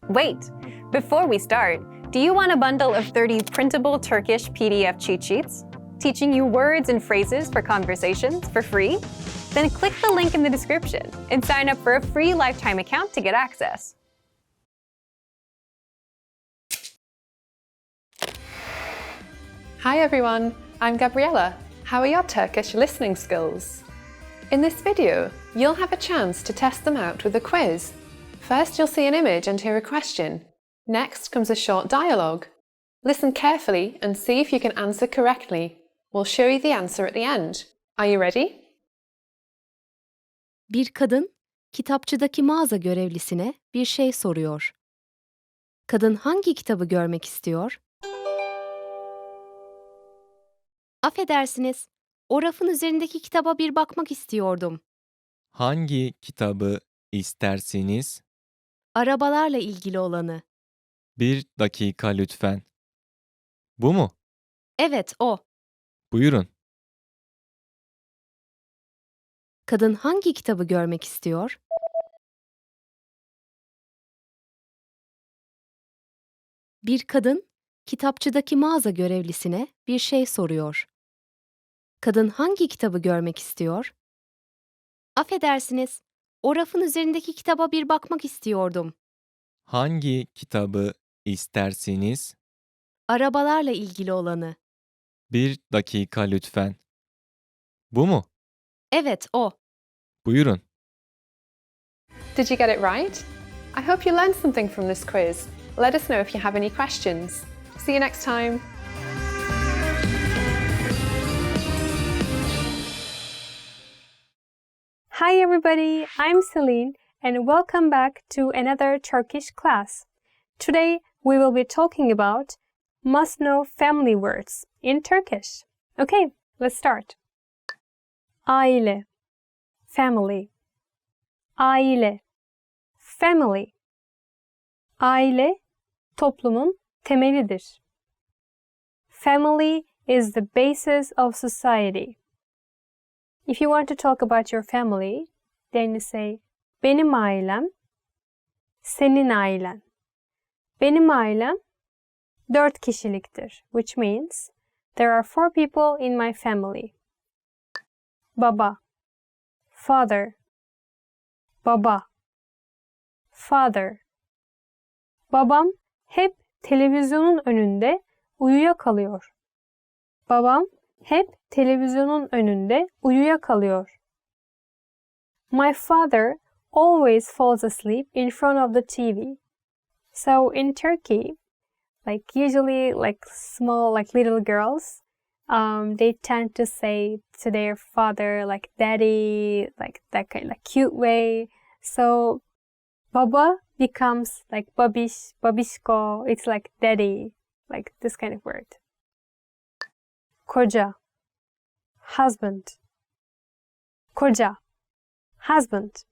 Wait! Before we start, do you want a bundle of 30 printable Turkish PDF cheat sheets? Teaching you words and phrases for conversations for free? Then click the link in the description and sign up for a free lifetime account to get access. Hi everyone, I'm Gabriella. How are your Turkish listening skills? In this video, you'll have a chance to test them out with a quiz. First, you'll see an image and hear a question. Next comes a short dialogue. Listen carefully and see if you can answer correctly. We'll show you the answer at the end. Are you ready? Bir kadın, kitapçıdaki mağaza görevlisine bir şey soruyor. Kadın hangi kitabı görmek istiyor? Affedersiniz, o rafın üzerindeki kitaba bir bakmak istiyordum. Hangi kitabı istersiniz? Arabalarla ilgili olanı. Bir dakika lütfen. Bu mu? Evet, o. Buyurun. Kadın hangi kitabı görmek istiyor? Bir kadın, kitapçıdaki mağaza görevlisine bir şey soruyor. Kadın hangi kitabı görmek istiyor? Affedersiniz, o rafın üzerindeki kitaba bir bakmak istiyordum. Hangi kitabı istersiniz? Arabalarla ilgili olanı. Bir dakika lütfen. Bu mu? Evet, o. Buyurun. Did you get it right? I hope you learned something from this quiz. Let us know if you have any questions. See you next time. Hi everybody, I'm Celine and welcome back to another Turkish class. Today we will be talking about must-know family words in Turkish. Okay, let's start. Aile, family. Aile, family. Aile, toplumun temelidir. Family is the basis of society. If you want to talk about your family, then you say, benim ailem, senin ailen. Benim ailem 4 kişiliktir, which means there are 4 people in my family. Baba, father. Baba, father. Babam hep televizyonun önünde uyuyakalıyor. Babam hep televizyonun önünde uyuyakalıyor. My father always falls asleep in front of the TV. So in Turkey, usually small, little girls, they tend to say to their father daddy, that kind of cute way. So baba becomes babish, babishko. It's like daddy, this kind of word. Koca, husband. Koca, husband.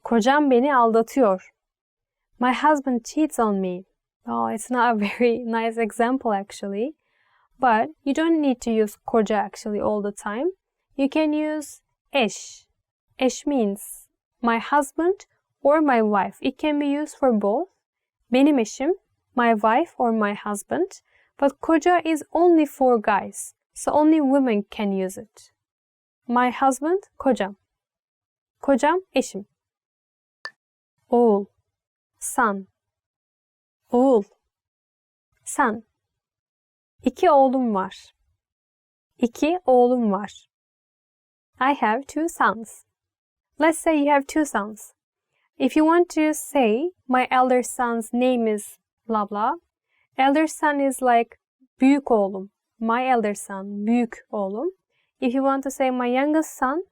Kocam beni aldatıyor. My husband cheats on me. Oh, it's not a very nice example actually. But you don't need to use koca actually all the time. You can use eş. Eş means my husband or my wife. It can be used for both. Benim eşim, my wife or my husband. But koca is only for guys. So only women can use it. My husband, kocam. Kocam, eşim. Oğul, son. Oğul, son. 2 oğlum var. 2 oğlum var. I have 2 sons. Let's say you have 2 sons. If you want to say, my elder son's name is blah blah, elder son is like büyük oğlum. My elder son, büyük oğlum. If you want to say my youngest son,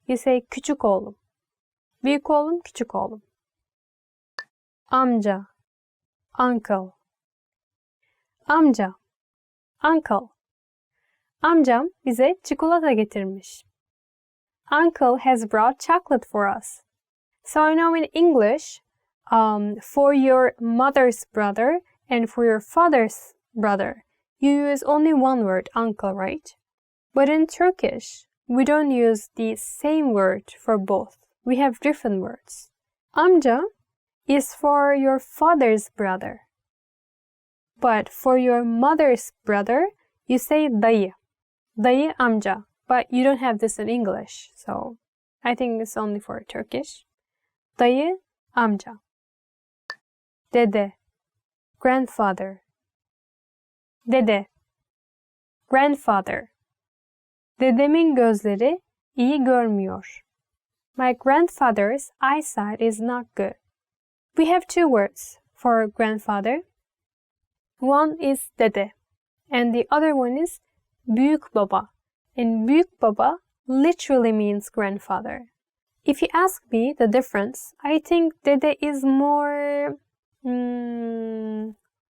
you say küçük oğlum. Büyük oğlum, küçük oğlum. Amca, uncle. Amca, uncle. Amcam bize çikolata getirmiş. Uncle has brought chocolate for us. So I know in English, for your mother's brother and for your father's brother, you use only one word, uncle, right? But in Turkish, we don't use the same word for both. We have different words. Amca is for your father's brother. But for your mother's brother, you say dayı. Dayı amca. But you don't have this in English, so I think it's only for Turkish. Dayı amca. Dede. Grandfather. Dede. Grandfather. Dedemin gözleri iyi görmüyor. My grandfather's eyesight is not good. We have two words for grandfather. One is dede and the other one is büyük baba. And büyük baba literally means grandfather. If you ask me the difference, I think dede is more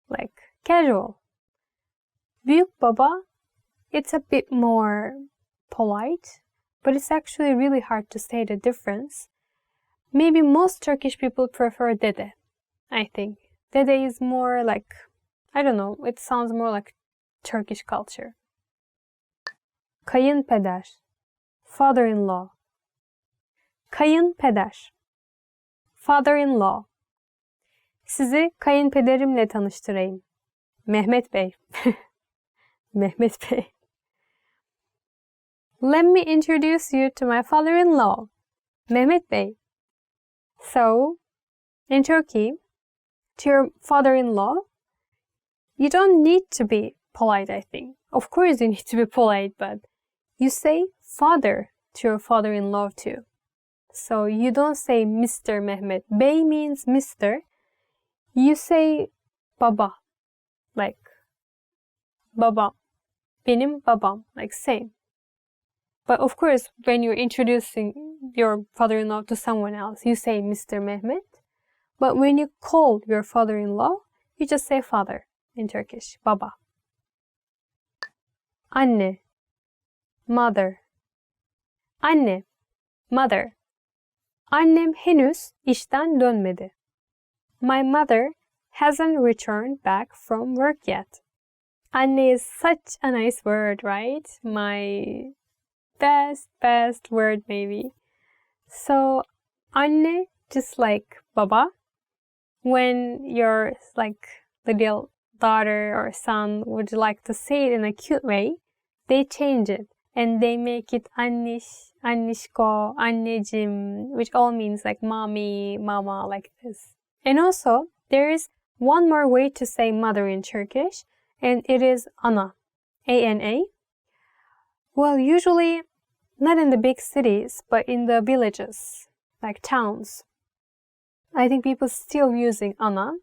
like casual. Büyük baba, it's a bit more polite, but it's actually really hard to say the difference. Maybe most Turkish people prefer dede, I think. Dede is more like, I don't know, it sounds more like Turkish culture. Kayınpeder, father-in-law. Kayınpeder, father-in-law. Sizi kayınpederimle tanıştırayım. Mehmet Bey. Mehmet Bey. Let me introduce you to my father-in-law, Mehmet Bey. So, in Turkey, to your father-in-law, you don't need to be polite, I think. Of course you need to be polite, but you say father to your father-in-law too. So you don't say Mr. Mehmet. Bey means Mr. You say baba, like baba, benim babam, like same. But of course, when you're introducing your father-in-law to someone else, you say Mr. Mehmet. But when you call your father-in-law, you just say father in Turkish, baba. Anne, mother. Anne, mother. Annem henüz işten dönmedi. My mother hasn't returned back from work yet. Anne is such a nice word, right? My best word maybe. So, anne, just like baba, when your like little daughter or son would like to say it in a cute way, they change it and they make it anniş, annişko, anneciğim, which all means like mommy, mama, like this. And also, there is one more way to say mother in Turkish, and it is ana, A-N-A. Well, usually not in the big cities, but in the villages, like towns. I think people still using ana,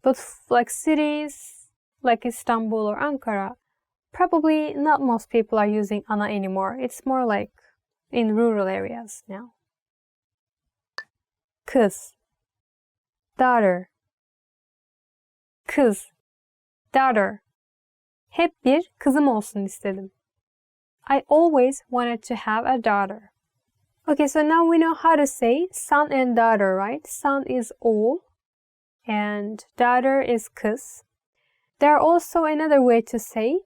but like cities, like Istanbul or Ankara, probably not most people are using ana anymore. It's more like in rural areas now. Kız, daughter. Kız, daughter. Hep bir kızım olsun istedim. I always wanted to have a daughter. Okay, so now we know how to say son and daughter, right? Son is oğul and daughter is kız. There are also another way to say,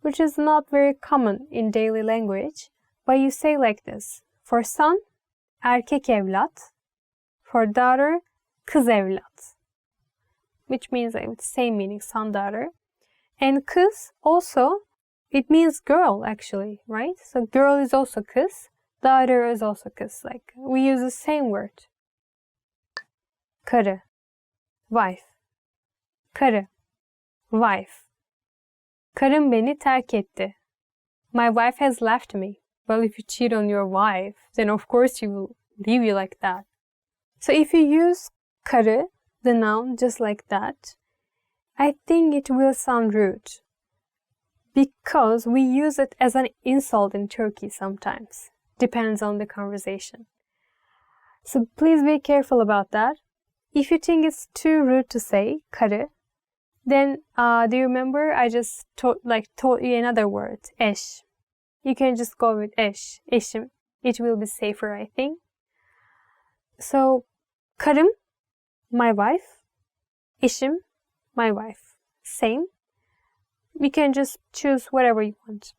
which is not very common in daily language, but you say like this. For son, erkek evlat. For daughter, kız evlat. Which means like the same meaning, son, daughter. And kız also, it means girl actually, right? So girl is also kız, daughter is also kız. Like we use the same word. Karı, wife. Karı, wife. Karım beni terk etti. My wife has left me. Well, if you cheat on your wife, then of course she will leave you like that. So if you use karı, the noun, just like that, I think it will sound rude. Because we use it as an insult in Turkey sometimes. Depends on the conversation. So please be careful about that. If you think it's too rude to say karı, then do you remember I just taught you another word, eş. You can just go with eş, eşim. It will be safer, I think. So karım, my wife, eşim, my wife. Same. You can just choose whatever you want.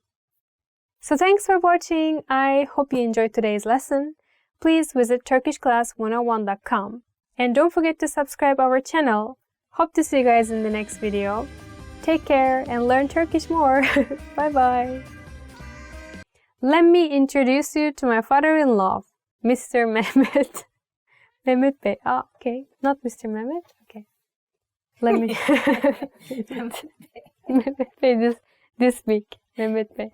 So thanks for watching. I hope you enjoyed today's lesson. Please visit turkishclass101.com And don't forget to subscribe our channel. Hope to see you guys in the next video. Take care and learn Turkish more. Bye bye. Let me introduce you to my father-in-law, Mr. Mehmet. Mehmet Bey. Ah, okay. Not Mr. Mehmet. Okay. Let me. Mehmet Bey this week. Mehmet Bey.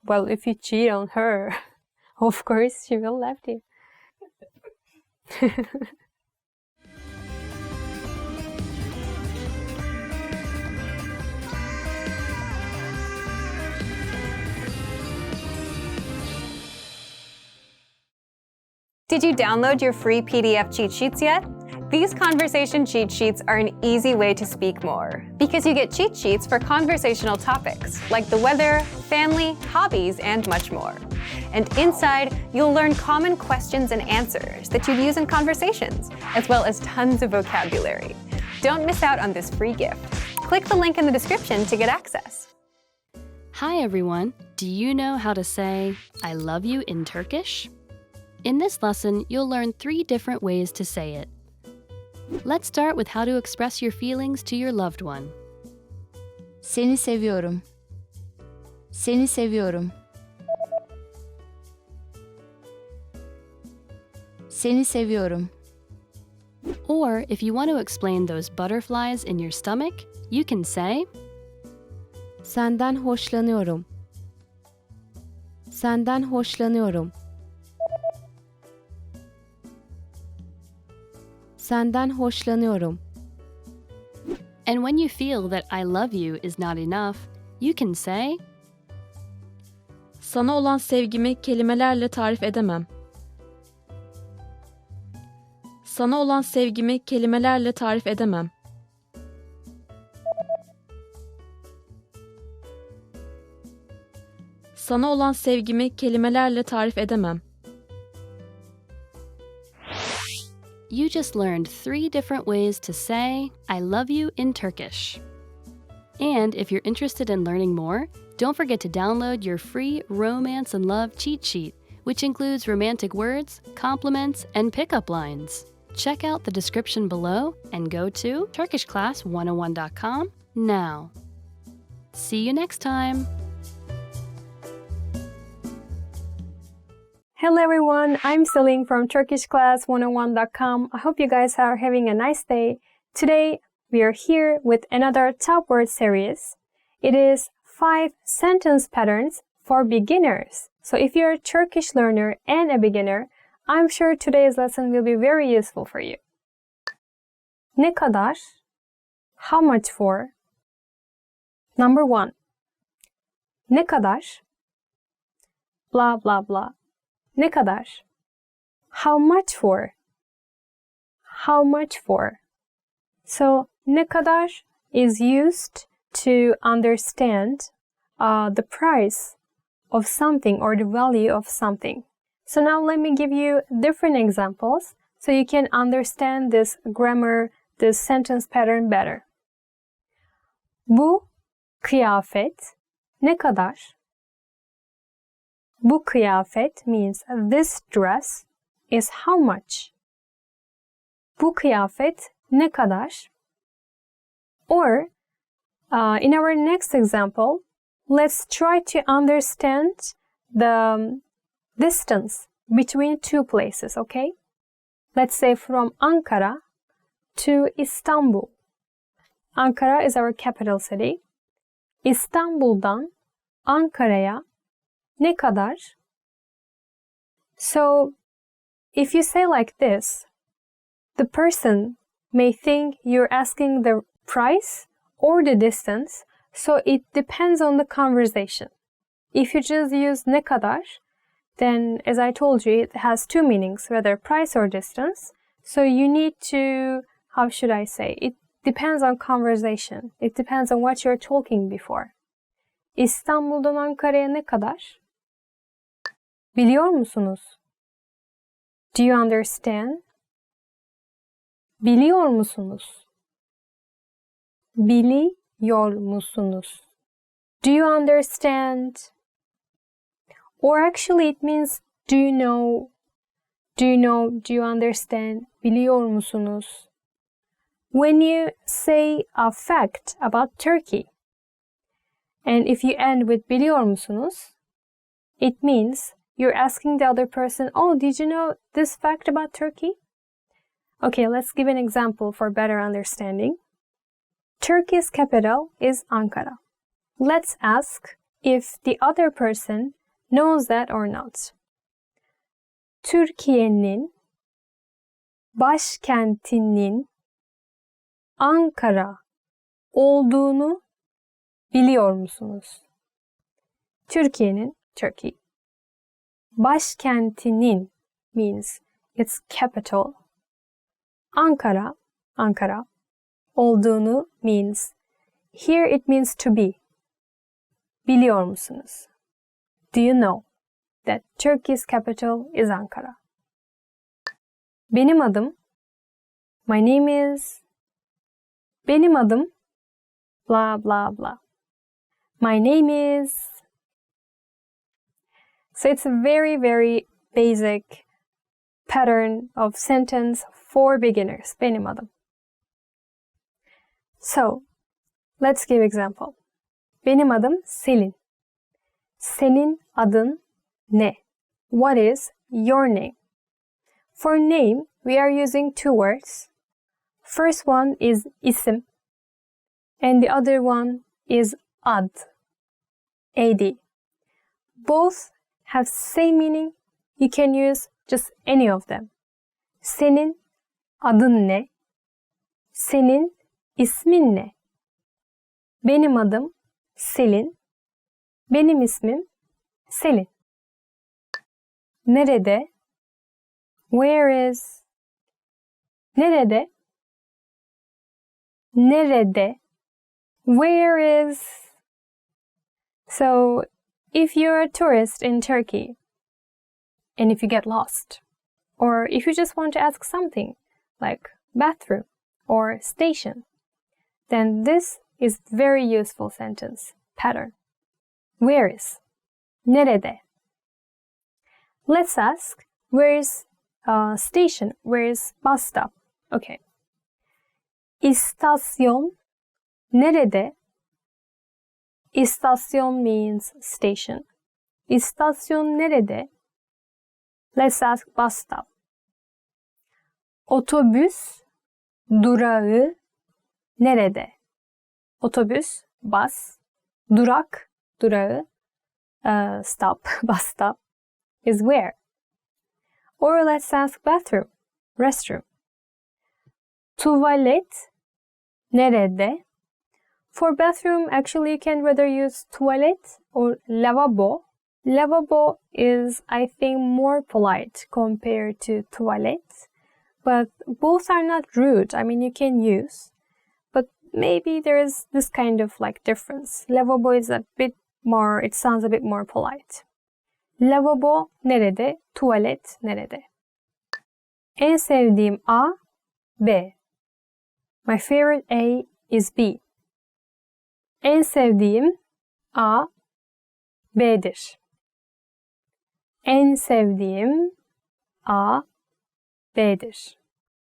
Well, if you cheat on her, of course she will left you. Did you download your free PDF cheat sheets yet? These conversation cheat sheets are an easy way to speak more, because you get cheat sheets for conversational topics like the weather, family, hobbies, and much more. And inside, you'll learn common questions and answers that you'd use in conversations, as well as tons of vocabulary. Don't miss out on this free gift. Click the link in the description to get access. Hi everyone! Do you know how to say, I love you in Turkish? In this lesson, you'll learn 3 different ways to say it. Let's start with how to express your feelings to your loved one. Seni seviyorum. Seni seviyorum. Seni seviyorum. Or if you want to explain those butterflies in your stomach, you can say, Senden hoşlanıyorum. Senden hoşlanıyorum. Senden hoşlanıyorum. and when you feel that I love you is not enough, you can say, Sana olan sevgimi kelimelerle tarif edemem. Sana olan sevgimi kelimelerle tarif edemem. Sana olan sevgimi kelimelerle tarif edemem. You just learned 3 different ways to say, I love you in Turkish. And if you're interested in learning more, don't forget to download your free Romance and Love cheat sheet, which includes romantic words, compliments, and pickup lines. Check out the description below and go to turkishclass101.com now. See you next time! Hello everyone, I'm Celine from turkishclass101.com. I hope you guys are having a nice day. Today we are here with another top word series. It is 5 sentence patterns for beginners. So if you're a Turkish learner and a beginner, I'm sure today's lesson will be very useful for you. Ne kadar? How much for? Number 1. Ne kadar? Blah blah blah. Ne kadar? How much for? How much for? So, ne kadar is used to understand the price of something or the value of something. So now let me give you different examples so you can understand this grammar, this sentence pattern better. Bu kıyafet ne kadar? Bu kıyafet means this dress is how much? Bu kıyafet ne kadar? Or, in our next example, let's try to understand the distance between 2 places, okay? Let's say from Ankara to Istanbul. Ankara is our capital city. İstanbul'dan Ankara'ya ne kadar? So, if you say like this, the person may think you're asking the price or the distance, so it depends on the conversation. If you just use ne kadar, then as I told you, it has 2 meanings, whether price or distance. So you need to, how should I say, it depends on conversation. It depends on what you're talking before. İstanbul'dan Ankara'ya ne kadar? Biliyor musunuz? Do you understand? Biliyor musunuz? Biliyor musunuz? Do you understand? Or actually it means do you know? Do you know? Do you understand? Biliyor musunuz? When you say a fact about Turkey, and if you end with biliyor musunuz, it means you're asking the other person, oh, did you know this fact about Turkey? Okay, let's give an example for better understanding. Turkey's capital is Ankara. Let's ask if the other person knows that or not. Türkiye'nin başkentinin Ankara olduğunu biliyor musunuz? Türkiye'nin, Turkey. Başkentinin means its capital. Ankara, Ankara. Olduğunu means, here it means to be. Biliyor musunuz? Do you know that Turkey's capital is Ankara? Benim adım, my name is, benim adım, blah blah blah. My name is. So it's a very, very basic pattern of sentence for beginners. Benim adım. So, let's give example. Benim adım Selin. Senin adın ne? What is your name? For name, we are using two words. First one is isim, and the other one is ad. Ad. Both have same meaning. You can use just any of them. Senin adın ne? Senin ismin ne? Benim adım Selin. Benim ismim Selin. Nerede? Where is? Nerede? Nerede? Where is? So, if you're a tourist in Turkey, and if you get lost, or if you just want to ask something, like bathroom or station, then this is very useful sentence pattern. Where is? Nerede? Let's ask, where is station? Where is bus stop? Okay. İstasyon nerede? İstasyon means station. İstasyon nerede? Let's ask bus stop. Otobüs durağı nerede? Otobüs, bus, durak, durağı, stop, bus stop is where? Or let's ask bathroom, restroom. Tuvalet nerede? For bathroom, actually you can rather use tuvalet or lavabo. Lavabo is, I think, more polite compared to toilet, but both are not rude. I mean, you can use, but maybe there is this kind of like difference. Lavabo is a bit more, it sounds a bit more polite. Lavabo nerede? Tuvalet nerede? En sevdiğim A, B. My favorite A is B. En sevdiğim A, B'dir. En sevdiğim A, B'dir.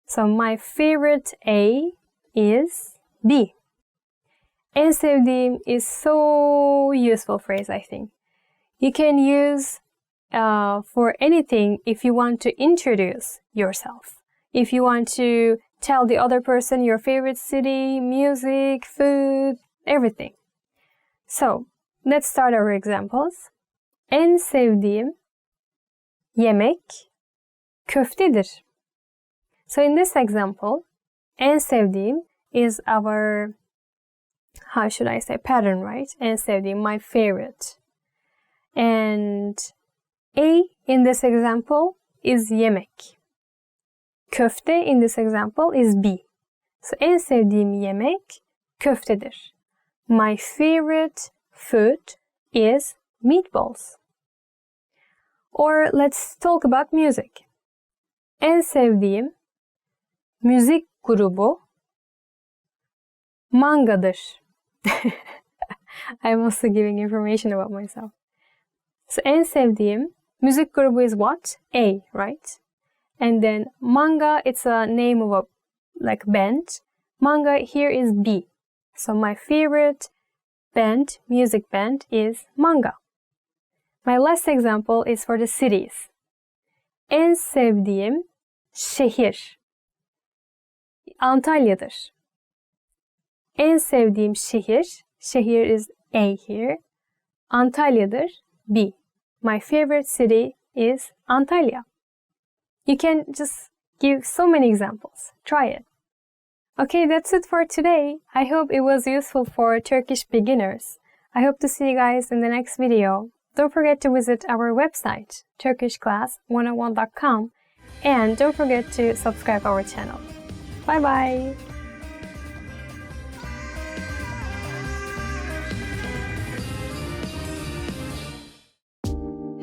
So my favorite A is B. En sevdiğim is so useful phrase, I think. You can use for anything if you want to introduce yourself. If you want to tell the other person your favorite city, music, food, everything. So, let's start our examples. En sevdiğim yemek köftedir. So in this example, en sevdiğim is our, how should I say, pattern, right? En sevdiğim, my favorite. And A in this example is yemek. Köfte in this example is B. So en sevdiğim yemek köftedir. My favorite food is meatballs. Or let's talk about music. En sevdiğim müzik grubu Manga'dır. I'm also giving information about myself. So en sevdiğim müzik grubu is what? A, right? And then manga, it's a name of a band. Manga here is B. So my favorite band, music band, is manga. My last example is for the cities. En sevdiğim şehir Antalya'dır. En sevdiğim şehir, şehir is A here, Antalya'dır, B. My favorite city is Antalya. You can just give so many examples. Try it. Okay, that's it for today. I hope it was useful for Turkish beginners. I hope to see you guys in the next video. Don't forget to visit our website, turkishclass101.com, and don't forget to subscribe our channel. Bye bye!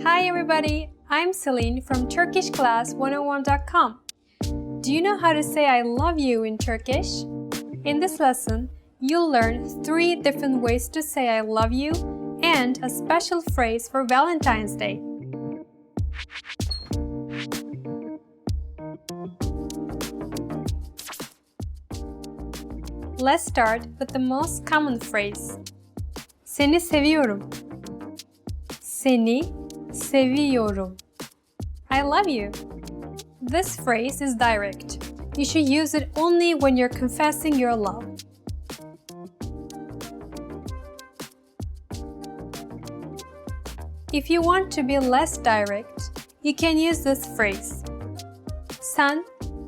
Hi everybody, I'm Celine from turkishclass101.com. Do you know how to say I love you in Turkish? In this lesson, you'll learn 3 different ways to say I love you and a special phrase for Valentine's Day. Let's start with the most common phrase. Seni seviyorum. Seni seviyorum. I love you. This phrase is direct. You should use it only when you're confessing your love. If you want to be less direct, you can use this phrase. Sen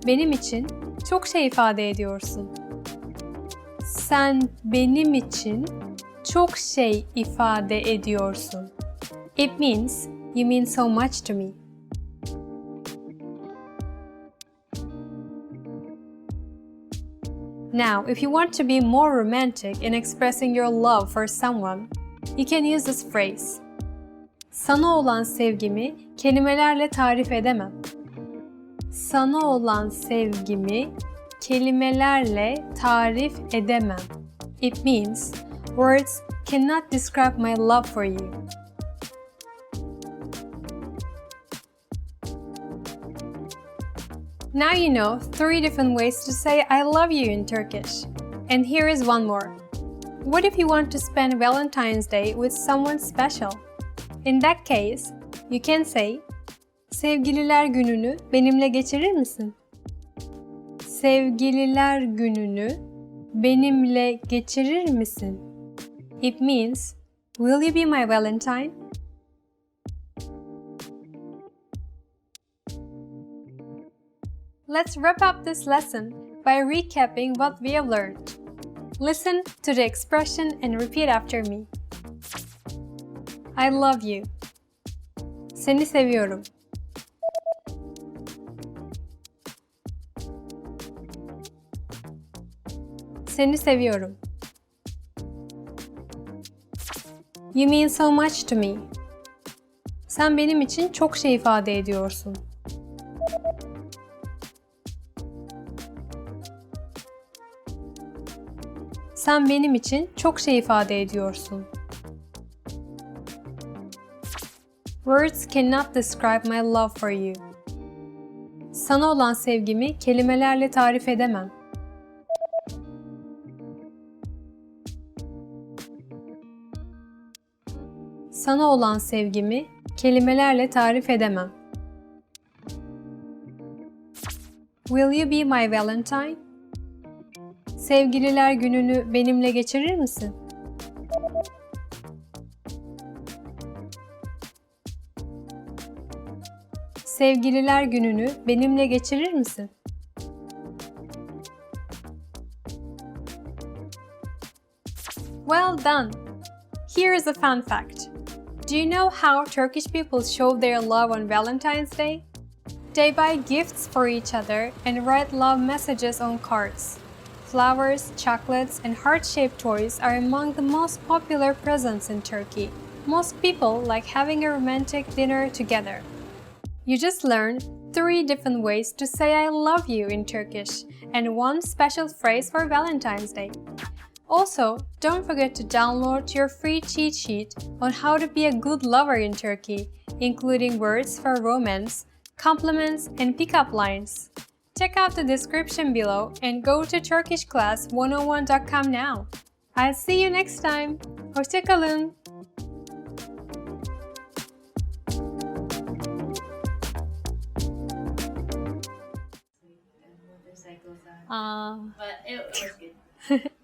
benim için çok şey ifade ediyorsun. Sen benim için çok şey ifade ediyorsun. It means you mean so much to me. Now, if you want to be more romantic in expressing your love for someone, you can use this phrase. Sana olan sevgimi kelimelerle tarif edemem. Sana olan sevgimi kelimelerle tarif edemem. It means words cannot describe my love for you. Now you know 3 different ways to say I love you in Turkish. And here is one more. What if you want to spend Valentine's Day with someone special? In that case, you can say, Sevgililer gününü benimle geçirir misin? Sevgililer gününü benimle geçirir misin? It means, will you be my Valentine? Let's wrap up this lesson by recapping what we have learned. Listen to the expression and repeat after me. I love you. Seni seviyorum. Seni seviyorum. You mean so much to me. Sen benim için çok şey ifade ediyorsun. Sen benim için çok şey ifade ediyorsun. Words cannot describe my love for you. Sana olan sevgimi kelimelerle tarif edemem. Sana olan sevgimi kelimelerle tarif edemem. Will you be my Valentine? Sevgililer gününü benimle geçirir misin? Sevgililer gününü benimle geçirir misin? Well done! Here is a fun fact. Do you know how Turkish people show their love on Valentine's Day? They buy gifts for each other and write love messages on cards. Flowers, chocolates, and heart-shaped toys are among the most popular presents in Turkey. Most people like having a romantic dinner together. You just learned 3 different ways to say I love you in Turkish and 1 special phrase for Valentine's Day. Also, don't forget to download your free cheat sheet on how to be a good lover in Turkey, including words for romance, compliments, and pickup lines. Check out the description below and go to turkishclass101.com now. I'll see you next time. Hoşça kalın. But it was good.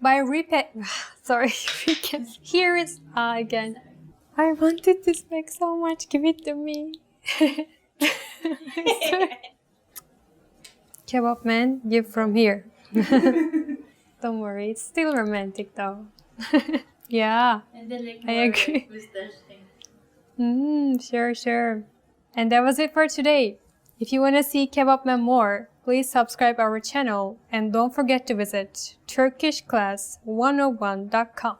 By repeat, sorry, here is again. I wanted this bag so much. Give it to me. Kebab man, give from here. Don't worry, it's still romantic though. Yeah, And then like I agree. mustache thing. Sure. And that was it for today. If you want to see Kebab man more, please subscribe our channel and don't forget to visit turkishclass101.com.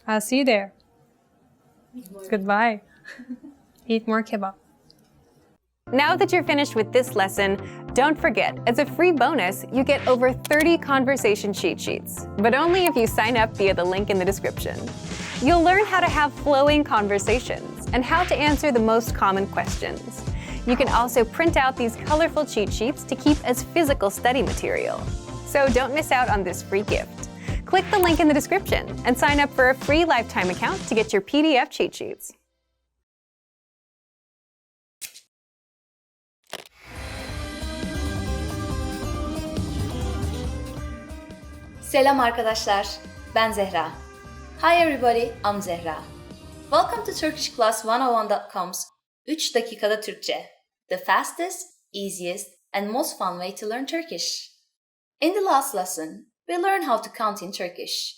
I'll see you there. Goodbye. Eat more kebab. Now that you're finished with this lesson, don't forget, as a free bonus, you get over 30 conversation cheat sheets, but only if you sign up via the link in the description. You'll learn how to have flowing conversations and how to answer the most common questions. You can also print out these colorful cheat sheets to keep as physical study material. So don't miss out on this free gift. Click the link in the description and sign up for a free lifetime account to get your PDF cheat sheets. Selam arkadaşlar, ben Zehra. Hi everybody, I'm Zehra. Welcome to turkishclass101.com's 3 dakikada Türkçe, the fastest, easiest, and most fun way to learn Turkish. In the last lesson, we learned how to count in Turkish.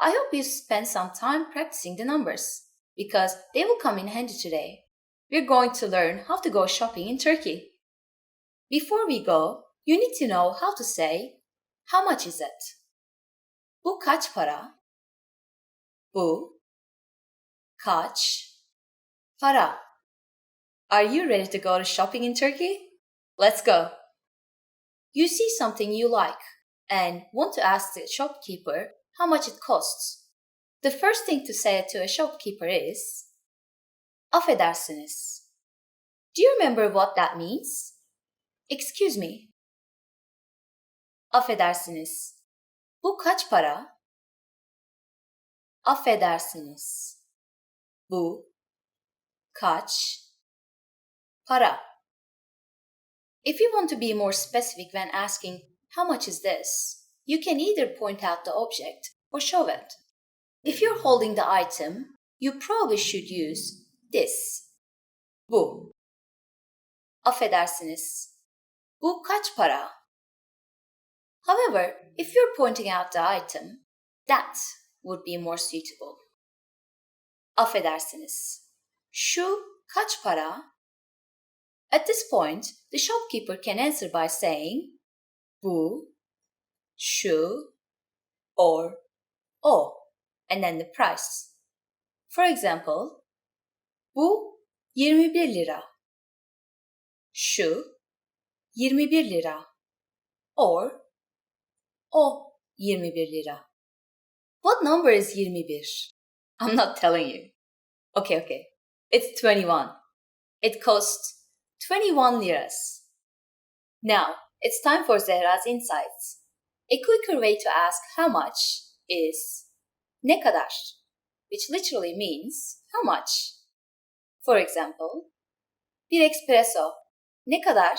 I hope you spent some time practicing the numbers, because they will come in handy today. We're going to learn how to go shopping in Turkey. Before we go, you need to know how to say, how much is it? Bu kaç para? Bu kaç para? Are you ready to go to shopping in Turkey? Let's go! You see something you like and want to ask the shopkeeper how much it costs. The first thing to say to a shopkeeper is affedersiniz. Do you remember what that means? Excuse me. Affedersiniz. Bu kaç para? Affedersiniz. Bu kaç para? If you want to be more specific when asking how much is this, you can either point out the object or show it. If you're holding the item, you probably should use this. Bu. Affedersiniz. Bu kaç para? However, if you're pointing out the item, that would be more suitable. Affedersiniz. Şu kaç para? At this point, the shopkeeper can answer by saying bu, şu, or o, and then the price. For example, bu 21 lira. Şu 21 lira. Or o 21 lira. What number is 21? I'm not telling you. Okay. It's 21. It costs 21 liras. Now, it's time for Zehra's insights. A quicker way to ask how much is ne kadar, which literally means how much. For example, bir espresso ne kadar?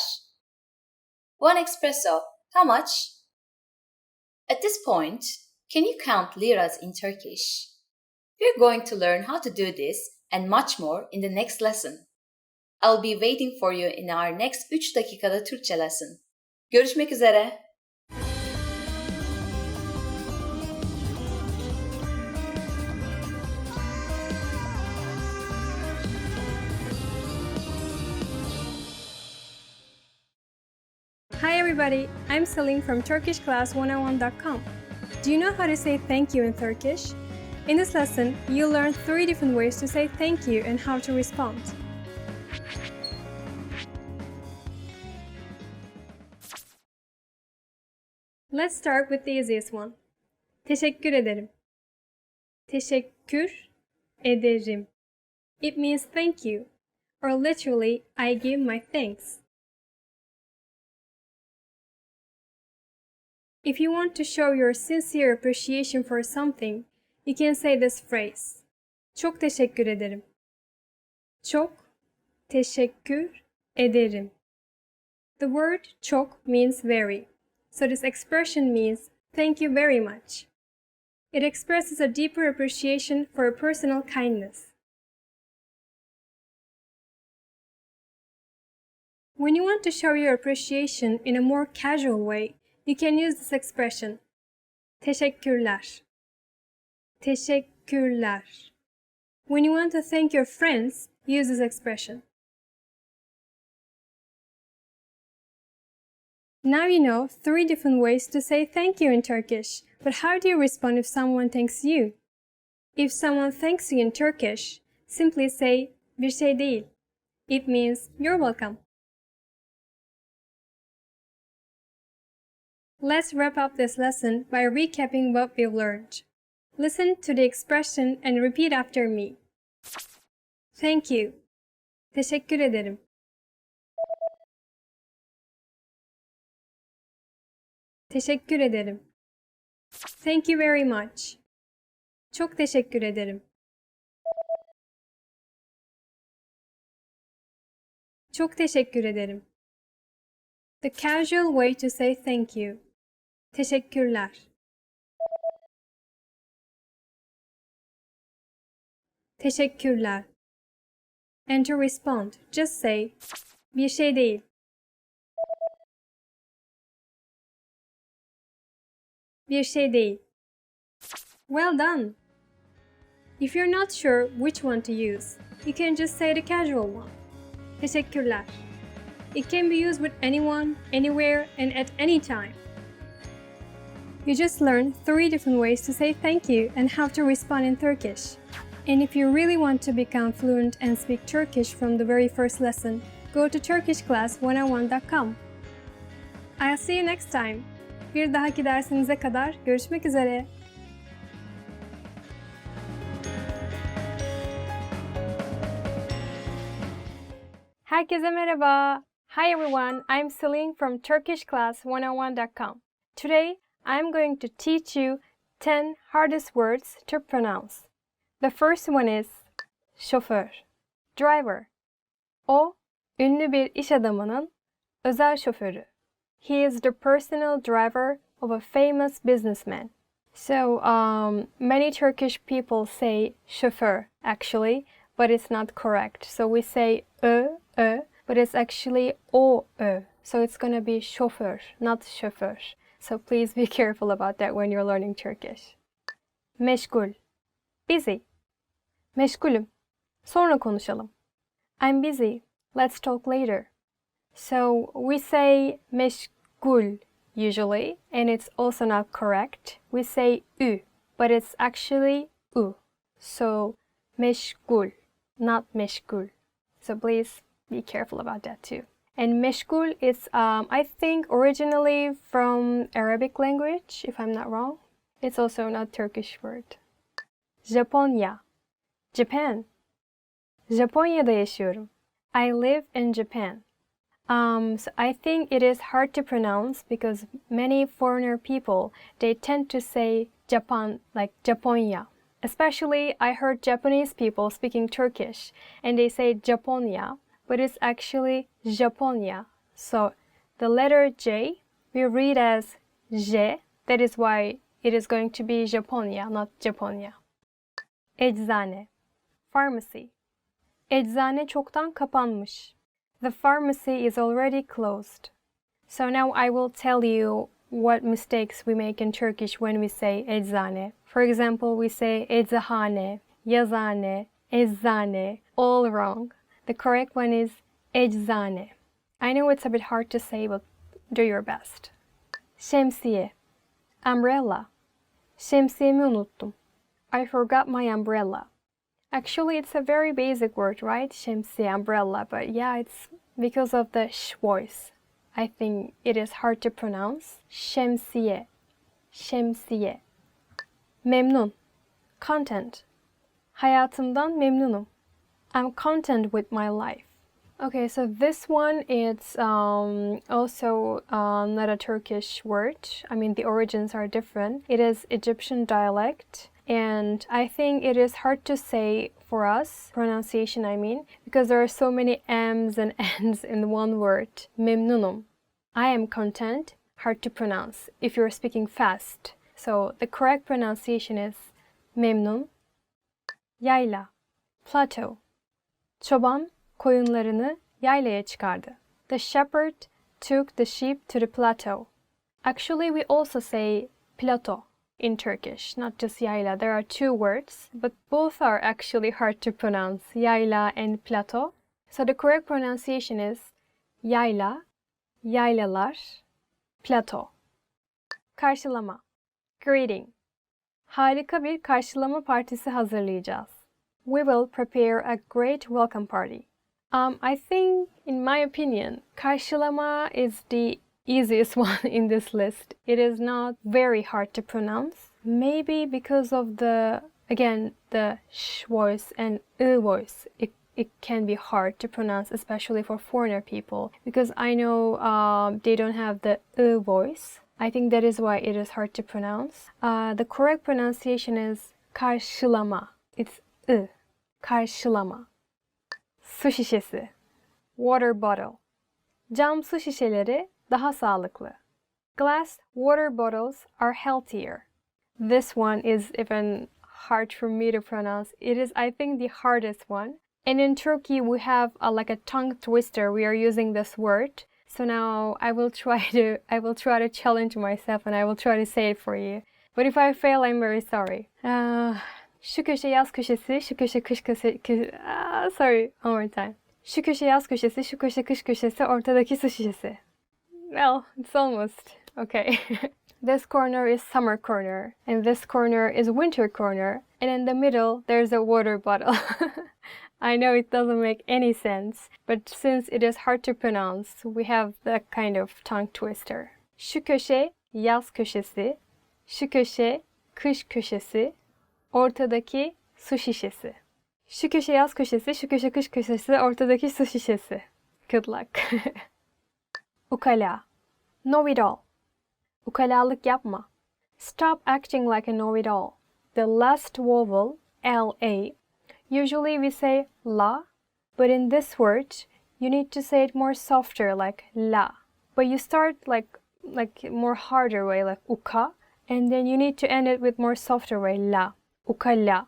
One espresso, how much? At this point, can you count liras in Turkish? We're going to learn how to do this and much more in the next lesson. I'll be waiting for you in our next 3 dakikada Türkçe lesson. Görüşmek üzere. Hi everybody, I'm Celine from turkishclass101.com. Do you know how to say thank you in Turkish? In this lesson, you'll learn 3 different ways to say thank you and how to respond. Let's start with the easiest one. Teşekkür ederim. Teşekkür ederim. It means thank you, or literally, I give my thanks. If you want to show your sincere appreciation for something, you can say this phrase. Çok teşekkür ederim. Çok teşekkür ederim. The word çok means very, so this expression means thank you very much. It expresses a deeper appreciation for a personal kindness. When you want to show your appreciation in a more casual way, you can use this expression. Teşekkürler. Teşekkürler. When you want to thank your friends, use this expression. Now you know 3 different ways to say thank you in Turkish, but how do you respond if someone thanks you? If someone thanks you in Turkish, simply say bir şey değil. It means you're welcome. Let's wrap up this lesson by recapping what we've learned. Listen to the expression and repeat after me. Thank you. Teşekkür ederim. Teşekkür ederim. Thank you very much. Çok teşekkür ederim. Çok teşekkür ederim. The casual way to say thank you. Teşekkürler. Teşekkürler. And to respond, just say bir şey değil. Bir şey değil. Well done! If you're not sure which one to use, you can just say the casual one. Teşekkürler. It can be used with anyone, anywhere, and at any time. You just learned 3 different ways to say thank you and how to respond in Turkish. And if you really want to become fluent and speak Turkish from the very first lesson, go to turkishclass101.com. I'll see you next time. Bir dahaki dersinize kadar görüşmek üzere. Herkese merhaba. Hi everyone, I'm Celine from turkishclass101.com. Today, I'm going to teach you 10 hardest words to pronounce. The first one is şoför, driver. O, ünlü bir iş adamının özel şoförü. He is the personal driver of a famous businessman. So, many Turkish people say şoför, actually, but it's not correct. So we say ö, but it's actually o-ö. So it's gonna be şoför, not şoför. So please be careful about that when you're learning Turkish. Meşgul, busy. Meşgulüm. Sonra konuşalım. I'm busy. Let's talk later. So we say meşgul usually, and it's also not correct. We say ü, but it's actually u. So meşgul, not meşgul. So please be careful about that too. And meşgul is, I think, originally from Arabic language, if I'm not wrong. It's also not a Turkish word. Japonya, Japan. Japonya'da yaşıyorum. I live in Japan. So I think it is hard to pronounce because many foreigner people, they tend to say Japan like Japonya. Especially I heard Japanese people speaking Turkish and they say Japonya, but it's actually Japonya. So the letter J we read as J. That is why it is going to be Japonya, not Japonya. Eczane, pharmacy. Eczane çoktan kapanmış. The pharmacy is already closed. So now I will tell you what mistakes we make in Turkish when we say eczane. For example, we say eczahane, yazane, eczane, all wrong. The correct one is eczane. I know it's a bit hard to say, but do your best. Şemsiye, umbrella. Şemsiyemi unuttum. I forgot my umbrella. Actually, it's a very basic word, right? Şemsiye, umbrella. But yeah, it's because of the sh voice. I think it is hard to pronounce. Şemsiye, şemsiye. Memnun, content. Hayatımdan memnunum. I'm content with my life. Okay, so this one it's also not a Turkish word. I mean, the origins are different. It is Egyptian dialect, and I think it is hard to say for us, pronunciation I mean, because there are so many M's and N's in one word. Memnunum. I am content, hard to pronounce if you're speaking fast. So the correct pronunciation is memnun. Yayla, plateau. Çoban koyunlarını yaylaya çıkardı. The shepherd took the sheep to the plateau. Actually, we also say plateau in Turkish, not just yayla. There are two words, but both are actually hard to pronounce, yayla and plateau. So the correct pronunciation is yayla, yaylalar, plateau. Karşılama, greeting. Harika bir karşılama partisi hazırlayacağız. We will prepare a great welcome party. I think, in my opinion, karşılama is the easiest one in this list. It is not very hard to pronounce. Maybe because of the sh voice and voice. It can be hard to pronounce, especially for foreigner people, because I know they don't have the voice. I think that is why it is hard to pronounce. The correct pronunciation is karşılama. It's karşılama. Su şişesi. Water bottle. Cam su şişeleri daha sağlıklı. Glass water bottles are healthier. This one is even hard for me to pronounce. It is, I think, the hardest one. And in Turkey, we have like a tongue twister. We are using this word. So now I will try to challenge myself and I will try to say it for you. But if I fail, I'm very sorry. Şu köşe yaz köşesi, şu köşe kış köşesi. Sorry, one more time. Şu köşe yaz köşesi, şu köşe kış köşesi, ortadaki su şişesi. Well, it's almost. Okay. This corner is summer corner, and this corner is winter corner, and in the middle there's a water bottle. I know it doesn't make any sense, but since it is hard to pronounce, we have that kind of tongue twister. Şu köşe yaz köşesi, şu köşe kış köşesi, ortadaki su şişesi. Şu köşe yaz köşesi, şu köşe kış köşesi, ortadaki su şişesi. Good luck. Ukala. Know-it-all. Ukalalık yapma. Stop acting like a know-it-all. The last vowel, L-A, usually we say la, but in this word, you need to say it more softer, like la. But you start like more harder way, like uka, and then you need to end it with more softer way, la. Ukala.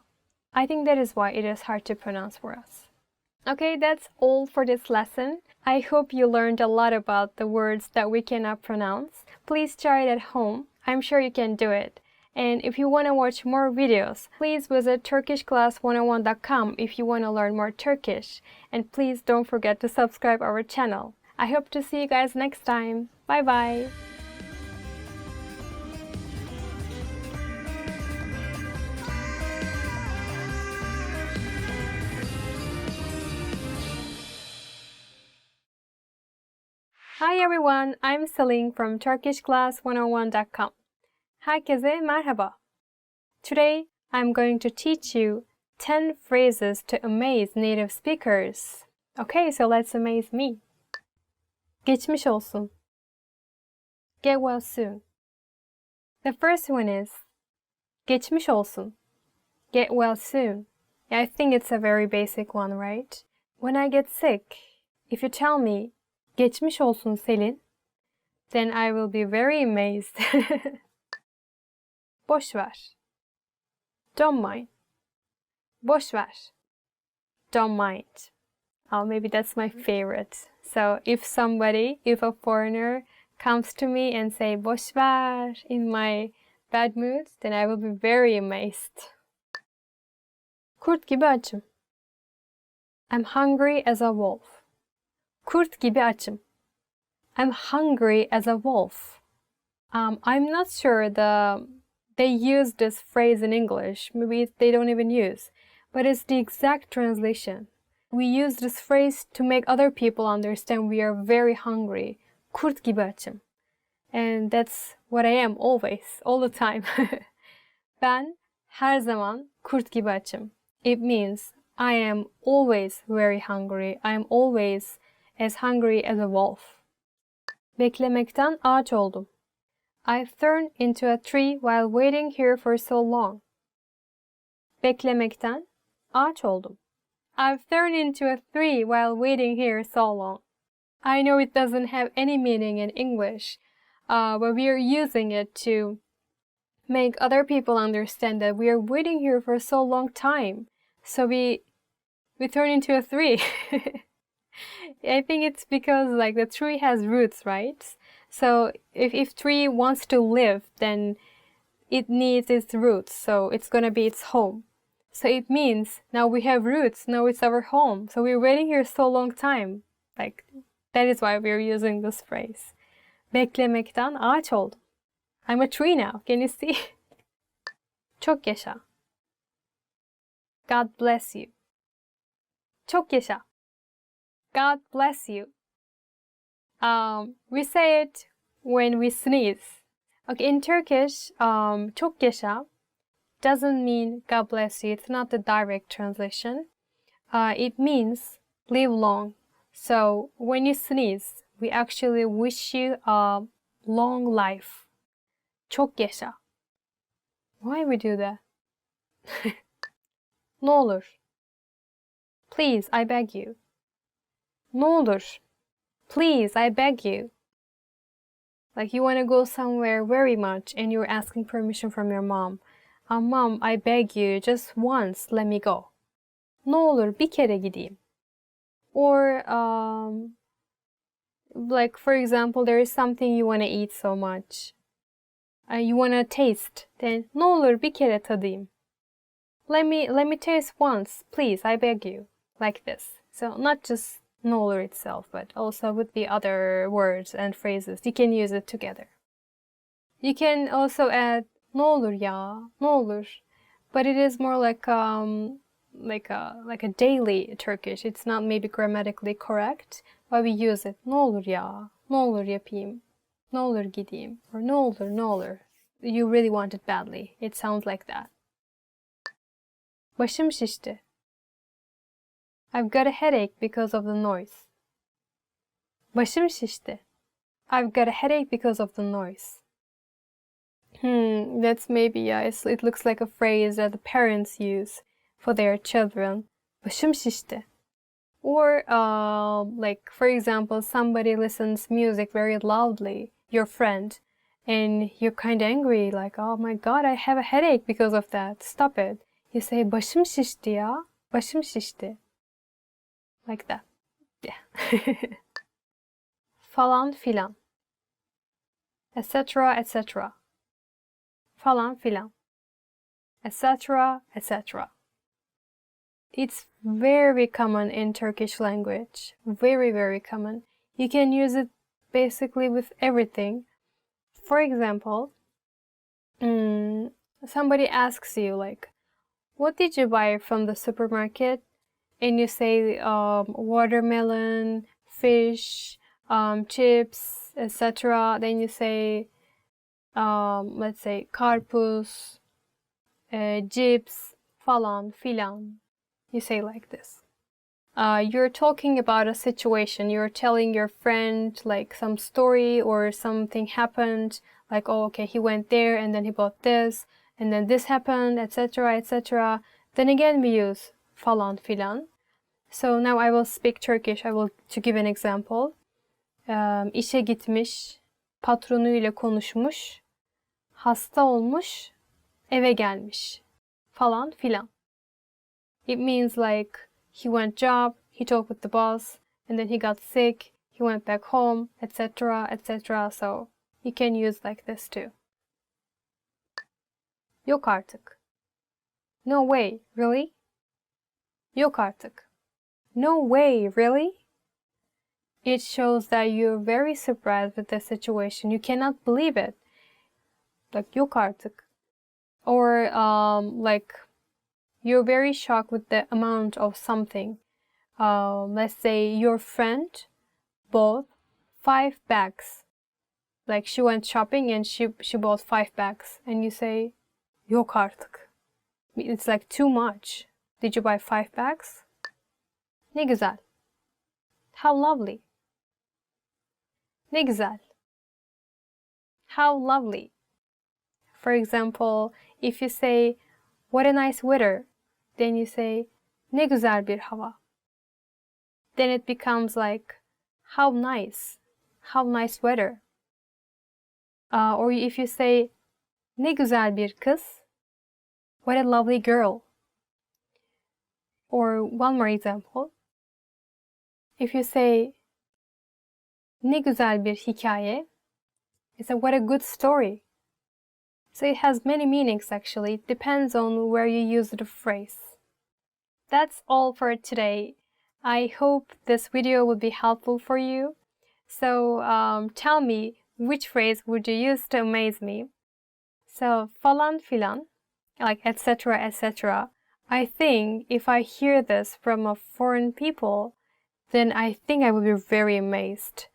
I think that is why it is hard to pronounce for us. Okay, that's all for this lesson. I hope you learned a lot about the words that we cannot pronounce. Please try it at home. I'm sure you can do it. And if you want to watch more videos, please visit turkishclass101.com if you want to learn more Turkish. And please don't forget to subscribe our channel. I hope to see you guys next time. Bye bye. Hi everyone, I'm Celine from turkishclass101.com. Herkese merhaba. Today, I'm going to teach you 10 phrases to amaze native speakers. Okay, so let's amaze me. Geçmiş olsun. Get well soon. The first one is geçmiş olsun. Get well soon. Yeah, I think it's a very basic one, right? When I get sick, if you tell me geçmiş olsun Selin, then I will be very amazed. Boş ver. Don't mind. Boş ver. Don't mind. Oh, maybe that's my favorite. So if a foreigner comes to me and say boş ver in my bad mood, then I will be very amazed. Kurt gibi açım. I'm hungry as a wolf. Kurt gibi açım. I'm hungry as a wolf. I'm not sure they use this phrase in English. Maybe they don't even use. But it's the exact translation. We use this phrase to make other people understand we are very hungry. Kurt gibi açım. And that's what I am always, all the time. Ben her zaman kurt gibi açım. It means I am always very hungry. I am always as hungry as a wolf. Beklemekten ağaç oldum. I've turned into a tree while waiting here for so long. Beklemekten ağaç oldum. I've turned into a tree while waiting here so long. I know it doesn't have any meaning in English, but we are using it to make other people understand that we are waiting here for so long time. So we turn into a tree. I think it's because like the tree has roots, right? So if tree wants to live, then it needs its roots, so it's gonna be its home. So it means now we have roots, now it's our home. So we're waiting here so long time. Like that is why we're using this phrase. Beklemekten ağaç oldum. I'm a tree now. Can you see? Çok yaşa. God bless you. Çok yaşa. God bless you. We say it when we sneeze. Okay, in Turkish, çok yaşa doesn't mean God bless you. It's not the direct translation. It means live long. So when you sneeze, we actually wish you a long life. Çok yaşa. Why we do that? Ne olur. Please, I beg you. Ne olur. Please, I beg you. Like you want to go somewhere very much and you're asking permission from your mom. Mom, I beg you, just once, let me go. Ne olur bir kere gideyim. Or, like for example, there is something you want to eat so much. You want to taste. Then, ne olur bir kere tadayım. Let me taste once, please, I beg you. Like this. So not just ne olur itself, but also with the other words and phrases. You can use it together. You can also add ne olur ya, ne olur. But it is more like a daily Turkish. It's not maybe grammatically correct, but we use it. Ne olur ya, ne olur yapayım, ne olur gideyim, or ne olur, ne olur. You really want it badly. It sounds like that. Başım şişti. I've got a headache because of the noise. Başım şişti. I've got a headache because of the noise. That's maybe, yeah, it looks like a phrase that the parents use for their children. Başım şişti. Or, like, for example, somebody listens music very loudly, your friend, and you're kind of angry, like, oh my god, I have a headache because of that. Stop it. You say, başım şişti ya, başım şişti. Like that. Yeah. Falan filan. Etc. etc. Falan filan. Etc. etc. It's very common in Turkish language. Very, very common. You can use it basically with everything. For example, somebody asks you like, what did you buy from the supermarket? And you say watermelon, fish, chips, etc. Then you say, let's say karpuz, cips, falan filan. You say like this. You're talking about a situation. You're telling your friend like some story or something happened. Like, oh, okay, he went there and then he bought this and then this happened, etc., etc. Then again we use falan filan. So now I will speak Turkish. To give an example. İşe gitmiş, patronuyla konuşmuş, hasta olmuş, eve gelmiş, falan filan. It means like he went job, he talked with the boss, and then he got sick, he went back home, etc., etc. So you can use like this too. Yok artık. No way, really? Yok artık. No way, really? It shows that you're very surprised with the situation. You cannot believe it. Like yok artık. Or like you're very shocked with the amount of something. Let's say your friend bought 5 bags. Like she went shopping and she bought 5 bags. And you say yok artık. It's like too much. Did you buy 5 bags? Ne güzel. How lovely. Ne güzel. How lovely. For example, if you say, what a nice weather, then you say, ne güzel bir hava. Then it becomes like, how nice weather. Or if you say, ne güzel bir kız, what a lovely girl. Or one more example. If you say, ne güzel bir hikaye, it's a what a good story. So it has many meanings actually. It depends on where you use the phrase. That's all for today. I hope this video will be helpful for you. So tell me, which phrase would you use to amaze me? So falan filan, like etc. etc. I think if I hear this from a foreign people, then I think I will be very amazed.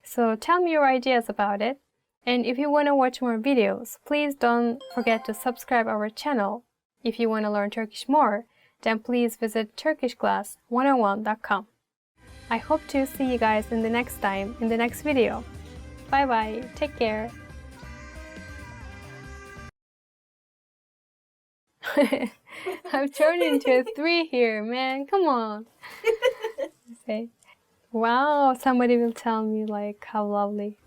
So tell me your ideas about it. And if you want to watch more videos, please don't forget to subscribe our channel. If you want to learn Turkish more, then please visit turkishclass101.com. I hope to see you guys in the next video. Bye bye, take care. I've turned into a 3 here, man, come on. Say, wow, somebody will tell me like how lovely.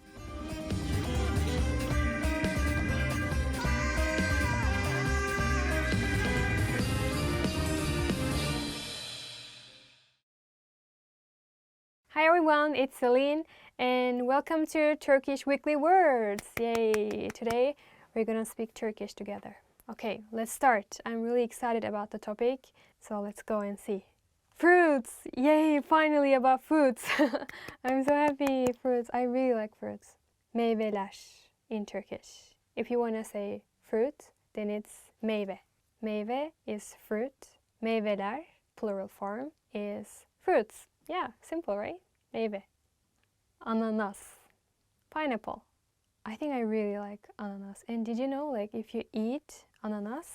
Hi everyone, it's Celine and welcome to Turkish Weekly Words. Yay! Today we're gonna speak Turkish together. Okay, let's start. I'm really excited about the topic, so let's go and see. Fruits! Yay! Finally about fruits. I'm so happy. Fruits. I really like fruits. Meyveler in Turkish. If you wanna say fruit, then it's meyve. Meyve is fruit. Meyveler, plural form, is fruits. Yeah, simple, right? Meyve. Ananas. Pineapple. I think I really like ananas. And did you know, like, if you eat ananas,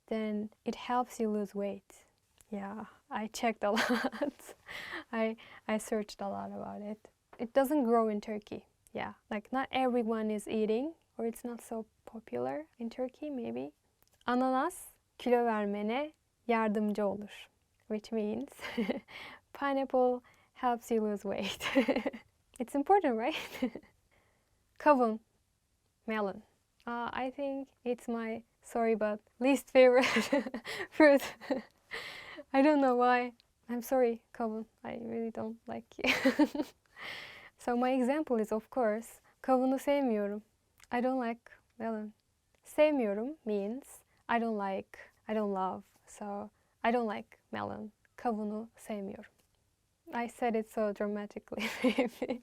then it helps you lose weight. Yeah, I checked a lot. I searched a lot about it. It doesn't grow in Turkey. Yeah, like not everyone is eating, or it's not so popular in Turkey, maybe. Ananas, kilo vermene yardımcı olur. Which means pineapple helps you lose weight. It's important, right? Kavun, melon. I think it's my, sorry, but least favorite fruit. I don't know why. I'm sorry, kavun. I really don't like it. So my example is, of course, kavunu sevmiyorum. I don't like melon. Sevmiyorum means I don't like, I don't love. So I don't like melon. Kavunu sevmiyorum. I said it so dramatically, maybe.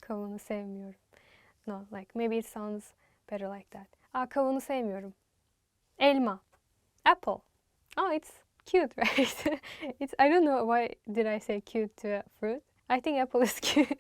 Kavunu sevmiyorum. No, like maybe it sounds better like that. Kavunu sevmiyorum. Elma. Apple. Oh, it's cute, right? I don't know why did I say cute to a fruit. I think apple is cute.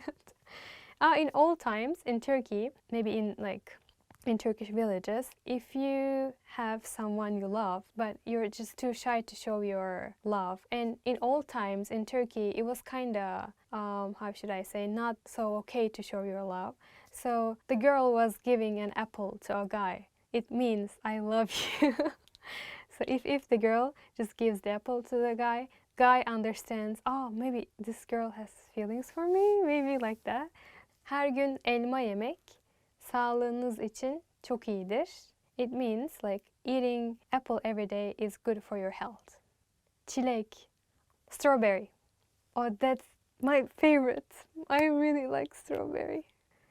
In old times in Turkey, maybe in Turkish villages, if you have someone you love, but you're just too shy to show your love. And in old times in Turkey, it was kinda, how should I say, not so okay to show your love. So the girl was giving an apple to a guy. It means I love you. So if the girl just gives the apple to the guy understands, oh, maybe this girl has feelings for me, maybe like that. Her gün elma yemek sağlığınız için çok iyidir. It means like eating apple every day is good for your health. Çilek, strawberry. Oh, that's my favorite. I really like strawberry.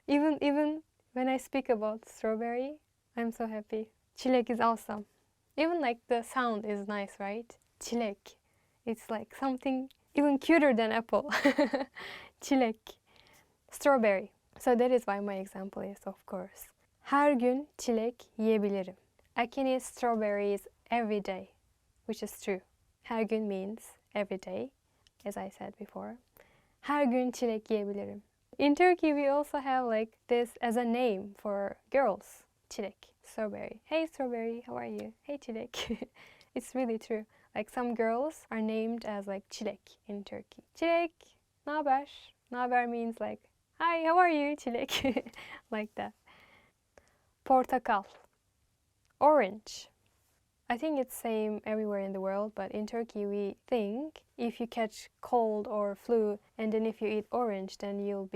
Even when I speak about strawberry, I'm so happy. Çilek is awesome. Even like the sound is nice, right? Çilek. It's like something even cuter than apple. Çilek. Strawberry. So that is why my example is, of course. Her gün çilek yiyebilirim. I can eat strawberries every day, which is true. Her gün means every day, as I said before. Her gün çilek yiyebilirim. In Turkey, we also have like this as a name for girls. Çilek, strawberry. Hey strawberry, how are you? Hey çilek. It's really true. Like some girls are named as like çilek in Turkey. Çilek, naber? Naber means like, hi, how are you, çilek? Like that. Portakal. Orange. I think it's same everywhere in the world, but in Turkey we think if you catch cold or flu and then if you eat orange, then you'll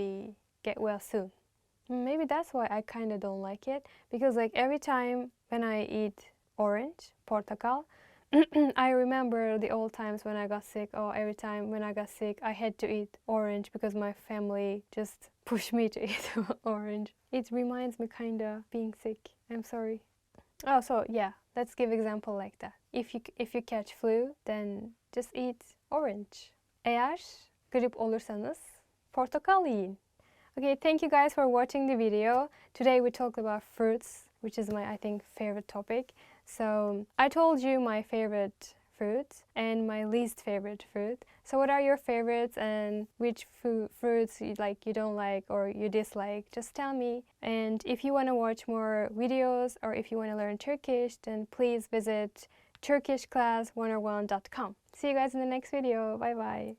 get well soon. Maybe that's why I kind of don't like it, because like every time when I eat orange, portakal, I remember the old times when I got sick, or every time when I got sick I had to eat orange because my family just pushed me to eat orange. It reminds me kind of being sick. I'm sorry. Oh, so yeah, let's give example like that. If you catch flu, then just eat orange. Eğer grip olursanız portakal yiyin. Okay, thank you guys for watching the video. Today we talked about fruits, which is my, I think, favorite topic. So I told you my favorite fruit and my least favorite fruit. So what are your favorites and which fruits you don't like or you dislike? Just tell me. And if you want to watch more videos or if you want to learn Turkish, then please visit turkishclass101.com. See you guys in the next video. Bye bye.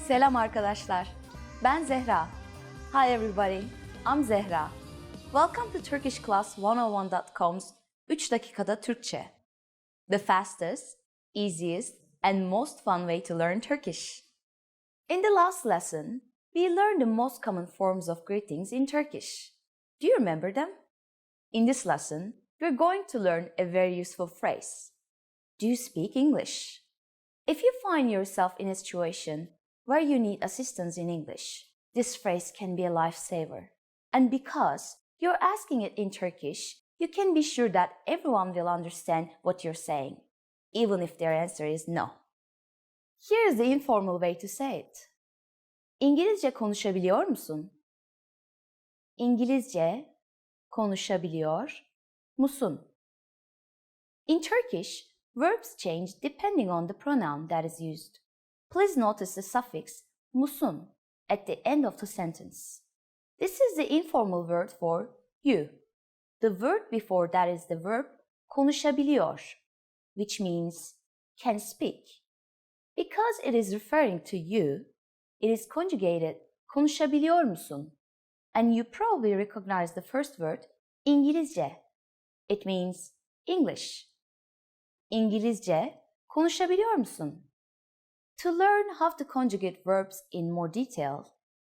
Selam arkadaşlar. Ben Zehra. Hi everybody. I'm Zehra. Welcome to turkishclass101.com's 3 dakikada Türkçe. The fastest, easiest, and most fun way to learn Turkish. In the last lesson, we learned the most common forms of greetings in Turkish. Do you remember them? In this lesson, we're going to learn a very useful phrase. Do you speak English? If you find yourself in a situation where you need assistance in English, this phrase can be a lifesaver. And because you're asking it in Turkish, you can be sure that everyone will understand what you're saying, even if their answer is no. Here's the informal way to say it. İngilizce konuşabiliyor musun? İngilizce konuşabiliyor musun? In Turkish, verbs change depending on the pronoun that is used. Please notice the suffix musun at the end of the sentence. This is the informal word for you. The word before that is the verb konuşabiliyor, which means can speak. Because it is referring to you, it is conjugated konuşabiliyor musun? And you probably recognize the first word İngilizce. It means English. İngilizce konuşabiliyor musun? To learn how to conjugate verbs in more detail,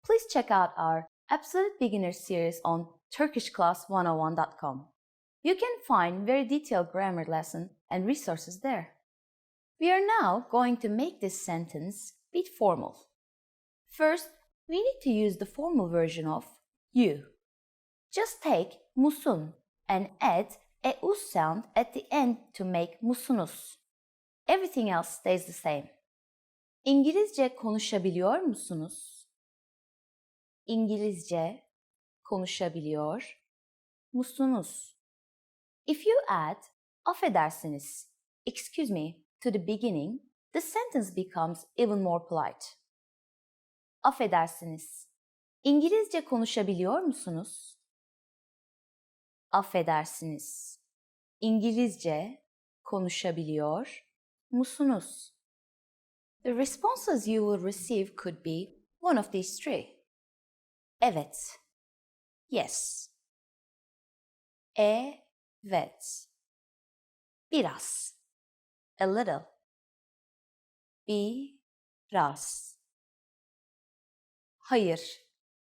please check out our Absolute Beginner series on turkishclass101.com. You can find very detailed grammar lesson and resources there. We are now going to make this sentence a bit formal. First, we need to use the formal version of you. Just take musun and add a us sound at the end to make musunuz. Everything else stays the same. İngilizce konuşabiliyor musunuz? İngilizce konuşabiliyor musunuz? If you add affedersiniz, excuse me, to the beginning, the sentence becomes even more polite. Affedersiniz. İngilizce konuşabiliyor musunuz? Affedersiniz. İngilizce konuşabiliyor musunuz? The responses you will receive could be one of these three. Evet. Yes. Evet. Biraz. A little. Biraz. Hayır.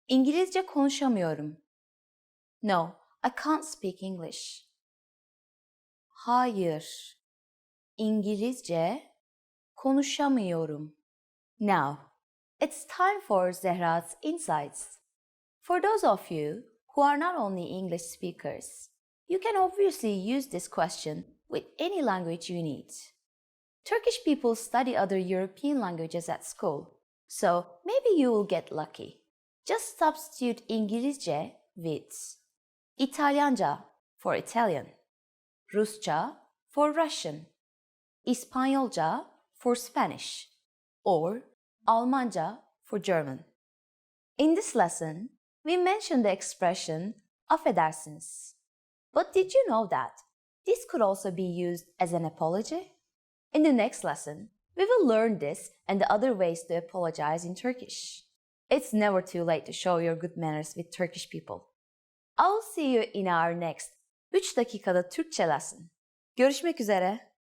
İngilizce konuşamıyorum. No, I can't speak English. Hayır. İngilizce konuşamıyorum. Now, it's time for Zehra's Insights. For those of you who are not only English speakers, you can obviously use this question with any language you need. Turkish people study other European languages at school, so maybe you will get lucky. Just substitute İngilizce with İtalyanca for Italian, Rusça for Russian, İspanyolca for Spanish, or Almanca for German. In this lesson, we mentioned the expression affedersiniz. But did you know that this could also be used as an apology? In the next lesson, we will learn this and the other ways to apologize in Turkish. It's never too late to show your good manners with Turkish people. I'll see you in our next 3 dakikada Türkçe lesson. Görüşmek üzere.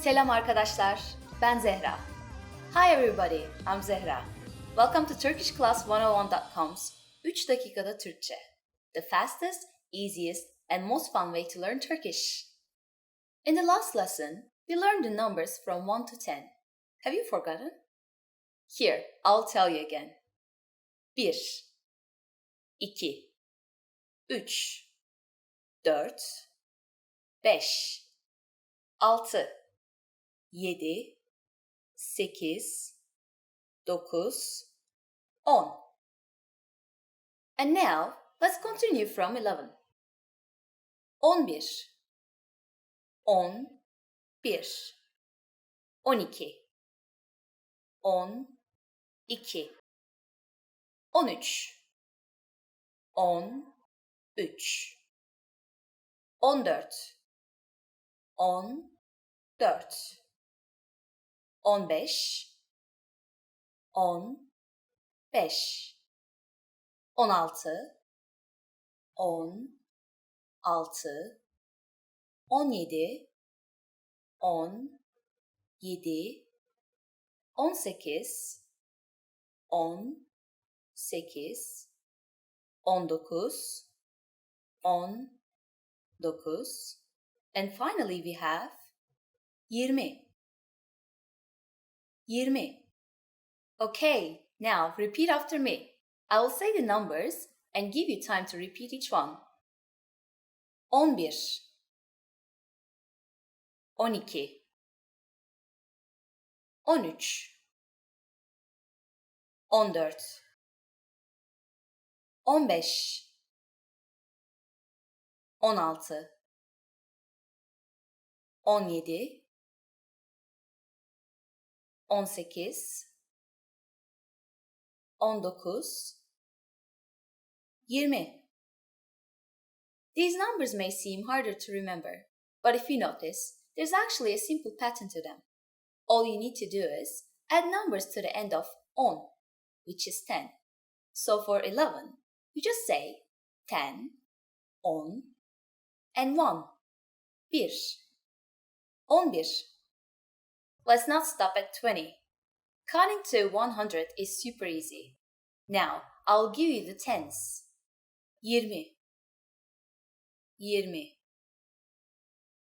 Selam arkadaşlar, ben Zehra. Hi everybody, I'm Zehra. Welcome to TurkishClass101.com's 3 dakikada Türkçe, the fastest, easiest, and most fun way to learn Turkish. In the last lesson, we learned the numbers from 1 to 10. Have you forgotten? Here, I'll tell you again. 1, 2, 3, 4, 5, 6, 7, 8, 9, 10. And now, let's continue from 11. 11, 11, 12, 12, 13, 13, 14, 14, 15, 15, 16, 17, 17, 17, 18, 18, 18, 19, 19, and finally we have 20. 20. Okay, now repeat after me. I will say the numbers and give you time to repeat each one. 11, 12, 13, 14, 15, 16, 17, 18, 19, 20. These numbers may seem harder to remember, but if you notice, there's actually a simple pattern to them. All you need to do is add numbers to the end of on, which is 10. So for 11, you just say 10, on, and 1, 1, 11. Let's not stop at 20. Counting to 100 is super easy. Now, I'll give you the tens. 20, 20,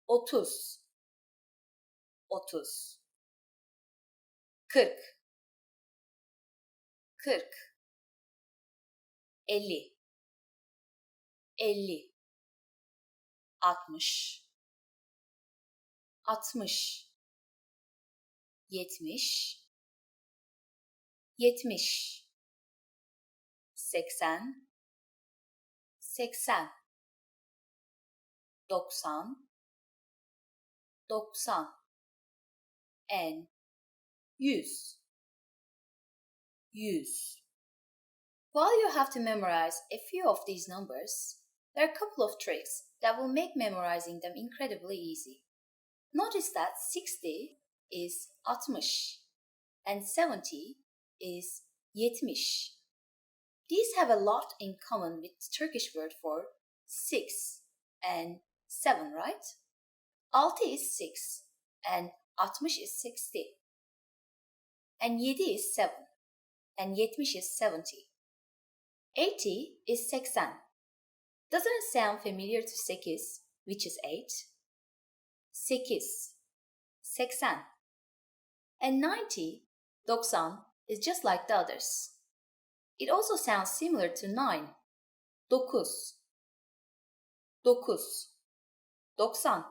30, 30, 40, 40, 50, 50, 60, 60, 70, 70, 80, 80, 90, 90, and 100, 100. While you have to memorize a few of these numbers, there are a couple of tricks that will make memorizing them incredibly easy. Notice that 60 is 60 and 70 is 70. These have a lot in common with the Turkish word for 6 and 7, right? 6 is 6 and 60 is 60. And 7 is 7 and 70 is 70. 80 is 80. Doesn't it sound familiar to 8, which is 8? 8, 80. And 90, 90, is just like the others. It also sounds similar to 9, 9. 9, 90.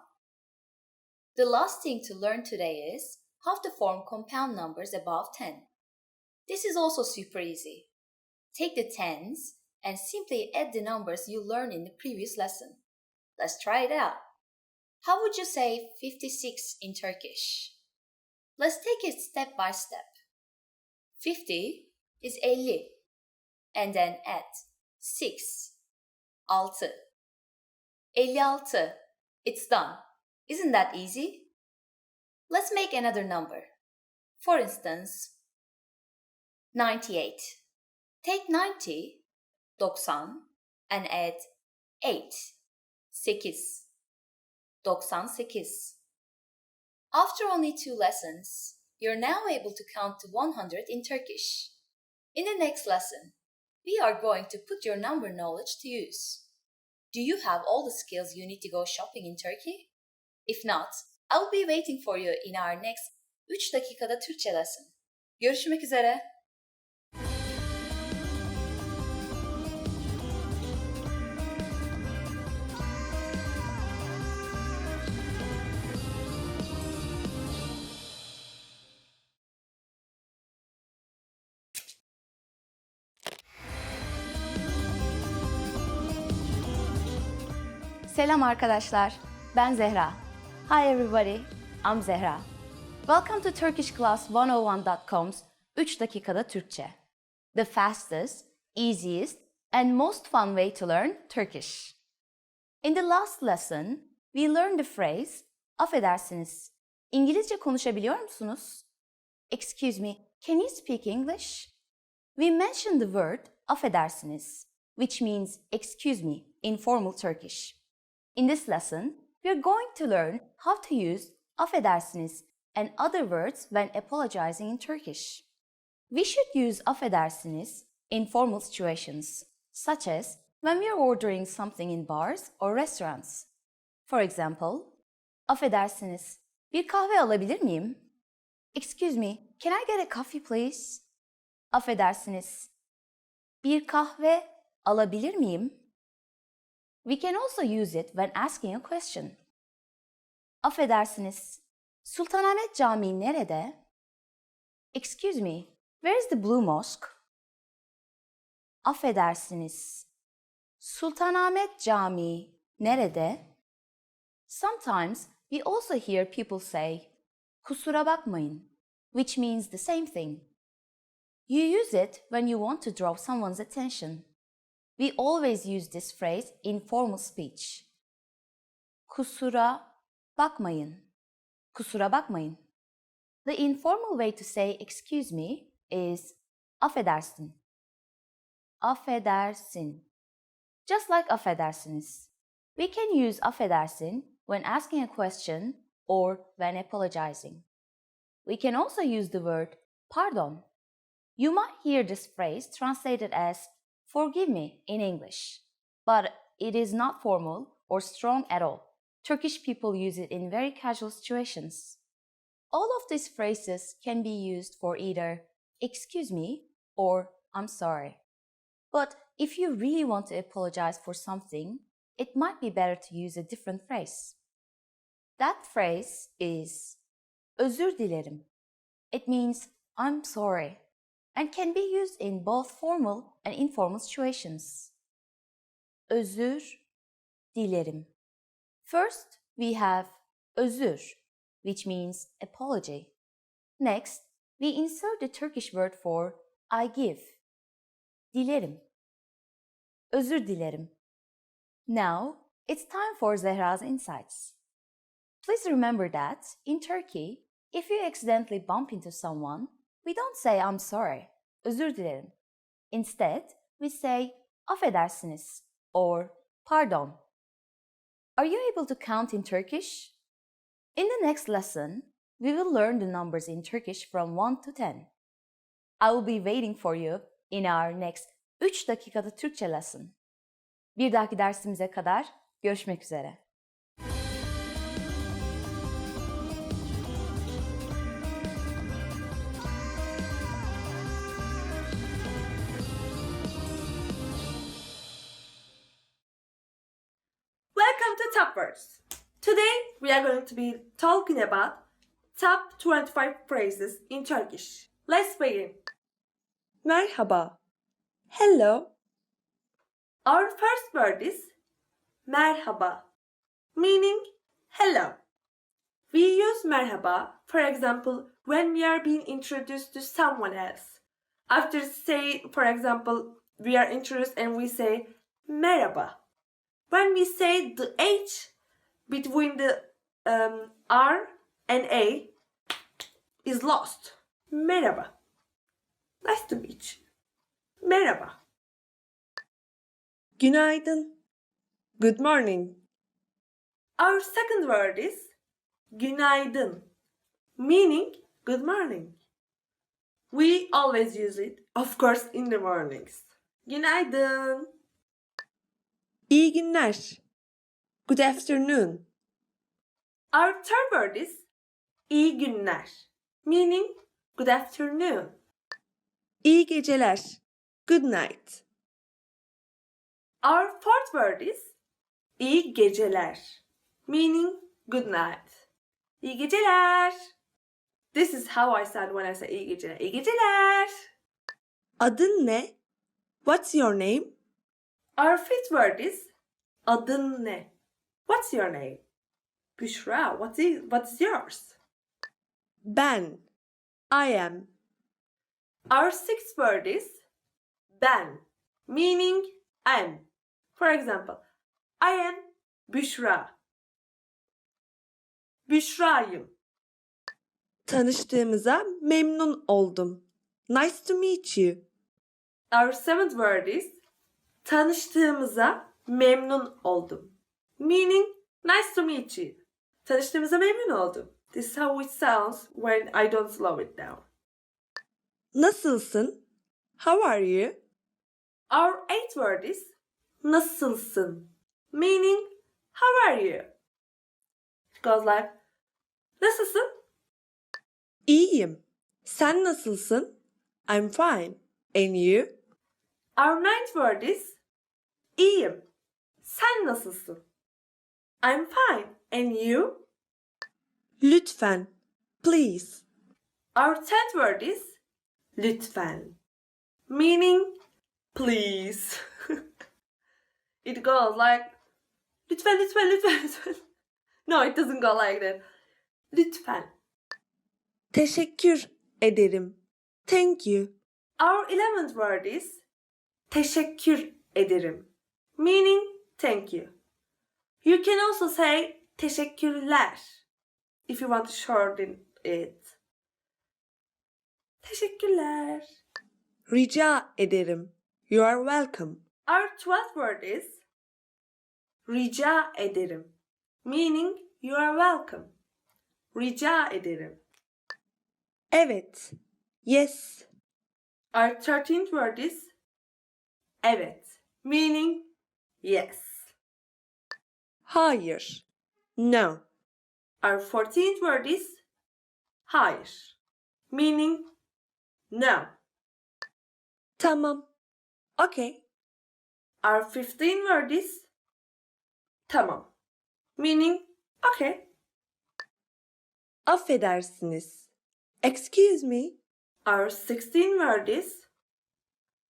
The last thing to learn today is how to form compound numbers above 10. This is also super easy. Take the tens and simply add the numbers you learned in the previous lesson. Let's try it out. How would you say 56 in Turkish? Let's take it step by step. 50 is 50 and then add 6, 6. 56. It's done. Isn't that easy? Let's make another number. For instance, 98. Take 90, 90 and add 8, 8. 98. After only 2 lessons, you're now able to count to 100 in Turkish. In the next lesson, we are going to put your number knowledge to use. Do you have all the skills you need to go shopping in Turkey? If not, I'll be waiting for you in our next 3 dakikada Türkçe lesson. Görüşmek üzere. Selam arkadaşlar, ben Zehra. Hi everybody, I'm Zehra. Welcome to TurkishClass101.com's 3 dakikada Türkçe. The fastest, easiest, and most fun way to learn Turkish. In the last lesson, we learned the phrase, affedersiniz. İngilizce konuşabiliyor musunuz? Excuse me, can you speak English? We mentioned the word affedersiniz, which means excuse me in formal Turkish. In this lesson, we are going to learn how to use affedersiniz and other words when apologizing in Turkish. We should use affedersiniz in formal situations, such as when we are ordering something in bars or restaurants. For example, affedersiniz, bir kahve alabilir miyim? Excuse me, can I get a coffee please? Affedersiniz, bir kahve alabilir miyim? We can also use it when asking a question. Affedersiniz, Sultanahmet Camii nerede? Excuse me, where is the Blue Mosque? Affedersiniz, Sultanahmet Camii nerede? Sometimes we also hear people say, kusura bakmayın, which means the same thing. You use it when you want to draw someone's attention. We always use this phrase in formal speech. Kusura bakmayın. Kusura bakmayın. The informal way to say excuse me is affedersin. Affedersin. Just like affedersiniz. We can use affedersin when asking a question or when apologizing. We can also use the word pardon. You might hear this phrase translated as forgive me in English, but it is not formal or strong at all. Turkish people use it in very casual situations. All of these phrases can be used for either excuse me or I'm sorry. But if you really want to apologize for something, it might be better to use a different phrase. That phrase is özür dilerim. It means I'm sorry and can be used in both formal and informal situations. Özür dilerim. First, we have özür, which means apology. Next, we insert the Turkish word for I give. Dilerim. Özür dilerim. Now, it's time for Zehra's insights. Please remember that in Turkey, if you accidentally bump into someone, we don't say I'm sorry, özür dilerim. Instead, we say affedersiniz or pardon. Are you able to count in Turkish? In the next lesson, we will learn the numbers in Turkish from 1 to 10. I will be waiting for you in our next 3 dakikada Türkçe lesson. Bir dahaki dersimize kadar görüşmek üzere. words. Today we are going to be talking about top 25 phrases in Turkish. Let's begin. Merhaba. Hello. Our first word is merhaba, meaning hello. We use merhaba, for example, when we are being introduced to someone else. After say, for example, we are introduced and we say merhaba. When we say the H between the R and A is lost. Merhaba. Nice to meet you. Merhaba. Günaydın. Good morning. Our second word is günaydın, meaning good morning. We always use it, of course, in the mornings. Günaydın. İyi günler. Good afternoon. Our third word is iyi günler, meaning good afternoon. İyi geceler. Good night. Our fourth word is iyi geceler, meaning good night. İyi geceler. This is how I sound when I say iyi geceler. İyi geceler. Adın ne? What's your name? Our fifth word is adın ne? What's your name? Büşra, what's yours? Ben. I am. Our sixth word is ben, meaning I'm. For example, I am Büşra. Büşra'yım. Tanıştığımıza memnun oldum. Nice to meet you. Our seventh word is tanıştığımıza memnun oldum. Meaning nice to meet you. Tanıştığımıza memnun oldum. This is how it sounds when I don't slow it down. Nasılsın? How are you? Our eighth word is nasılsın? Meaning how are you? It goes like nasılsın? İyiyim. Sen nasılsın? I'm fine. And you? Our ninth word is iyiyim. Sen nasılsın? I'm fine. And you? Lütfen. Please. Our tenth word is lütfen. Meaning please. It goes like lütfen, lütfen, lütfen, lütfen. No, it doesn't go like that. Lütfen. Teşekkür ederim. Thank you. Our 11th word is teşekkür ederim, meaning thank you. You can also say teşekkürler if you want to shorten it. Teşekkürler. Rica ederim. You are welcome. Our 12th word is rica ederim, meaning you are welcome. Rica ederim. Evet. Yes. Our 13th word is evet, meaning yes. Hayır. No. Our 14th word is hayır, meaning no. Tamam. Okay. Our 15th word is tamam, meaning okay. Affedersiniz. Excuse me. Our 16th word is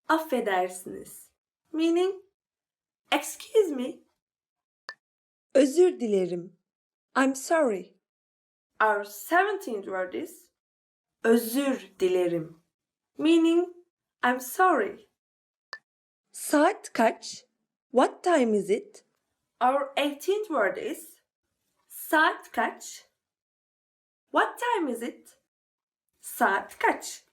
affedersiniz, meaning excuse me. Özür dilerim. I'm sorry. Our 17th word is özür dilerim, meaning I'm sorry. Saat kaç? What time is it? Our 18th word is saat kaç? What time is it? Saat kaç?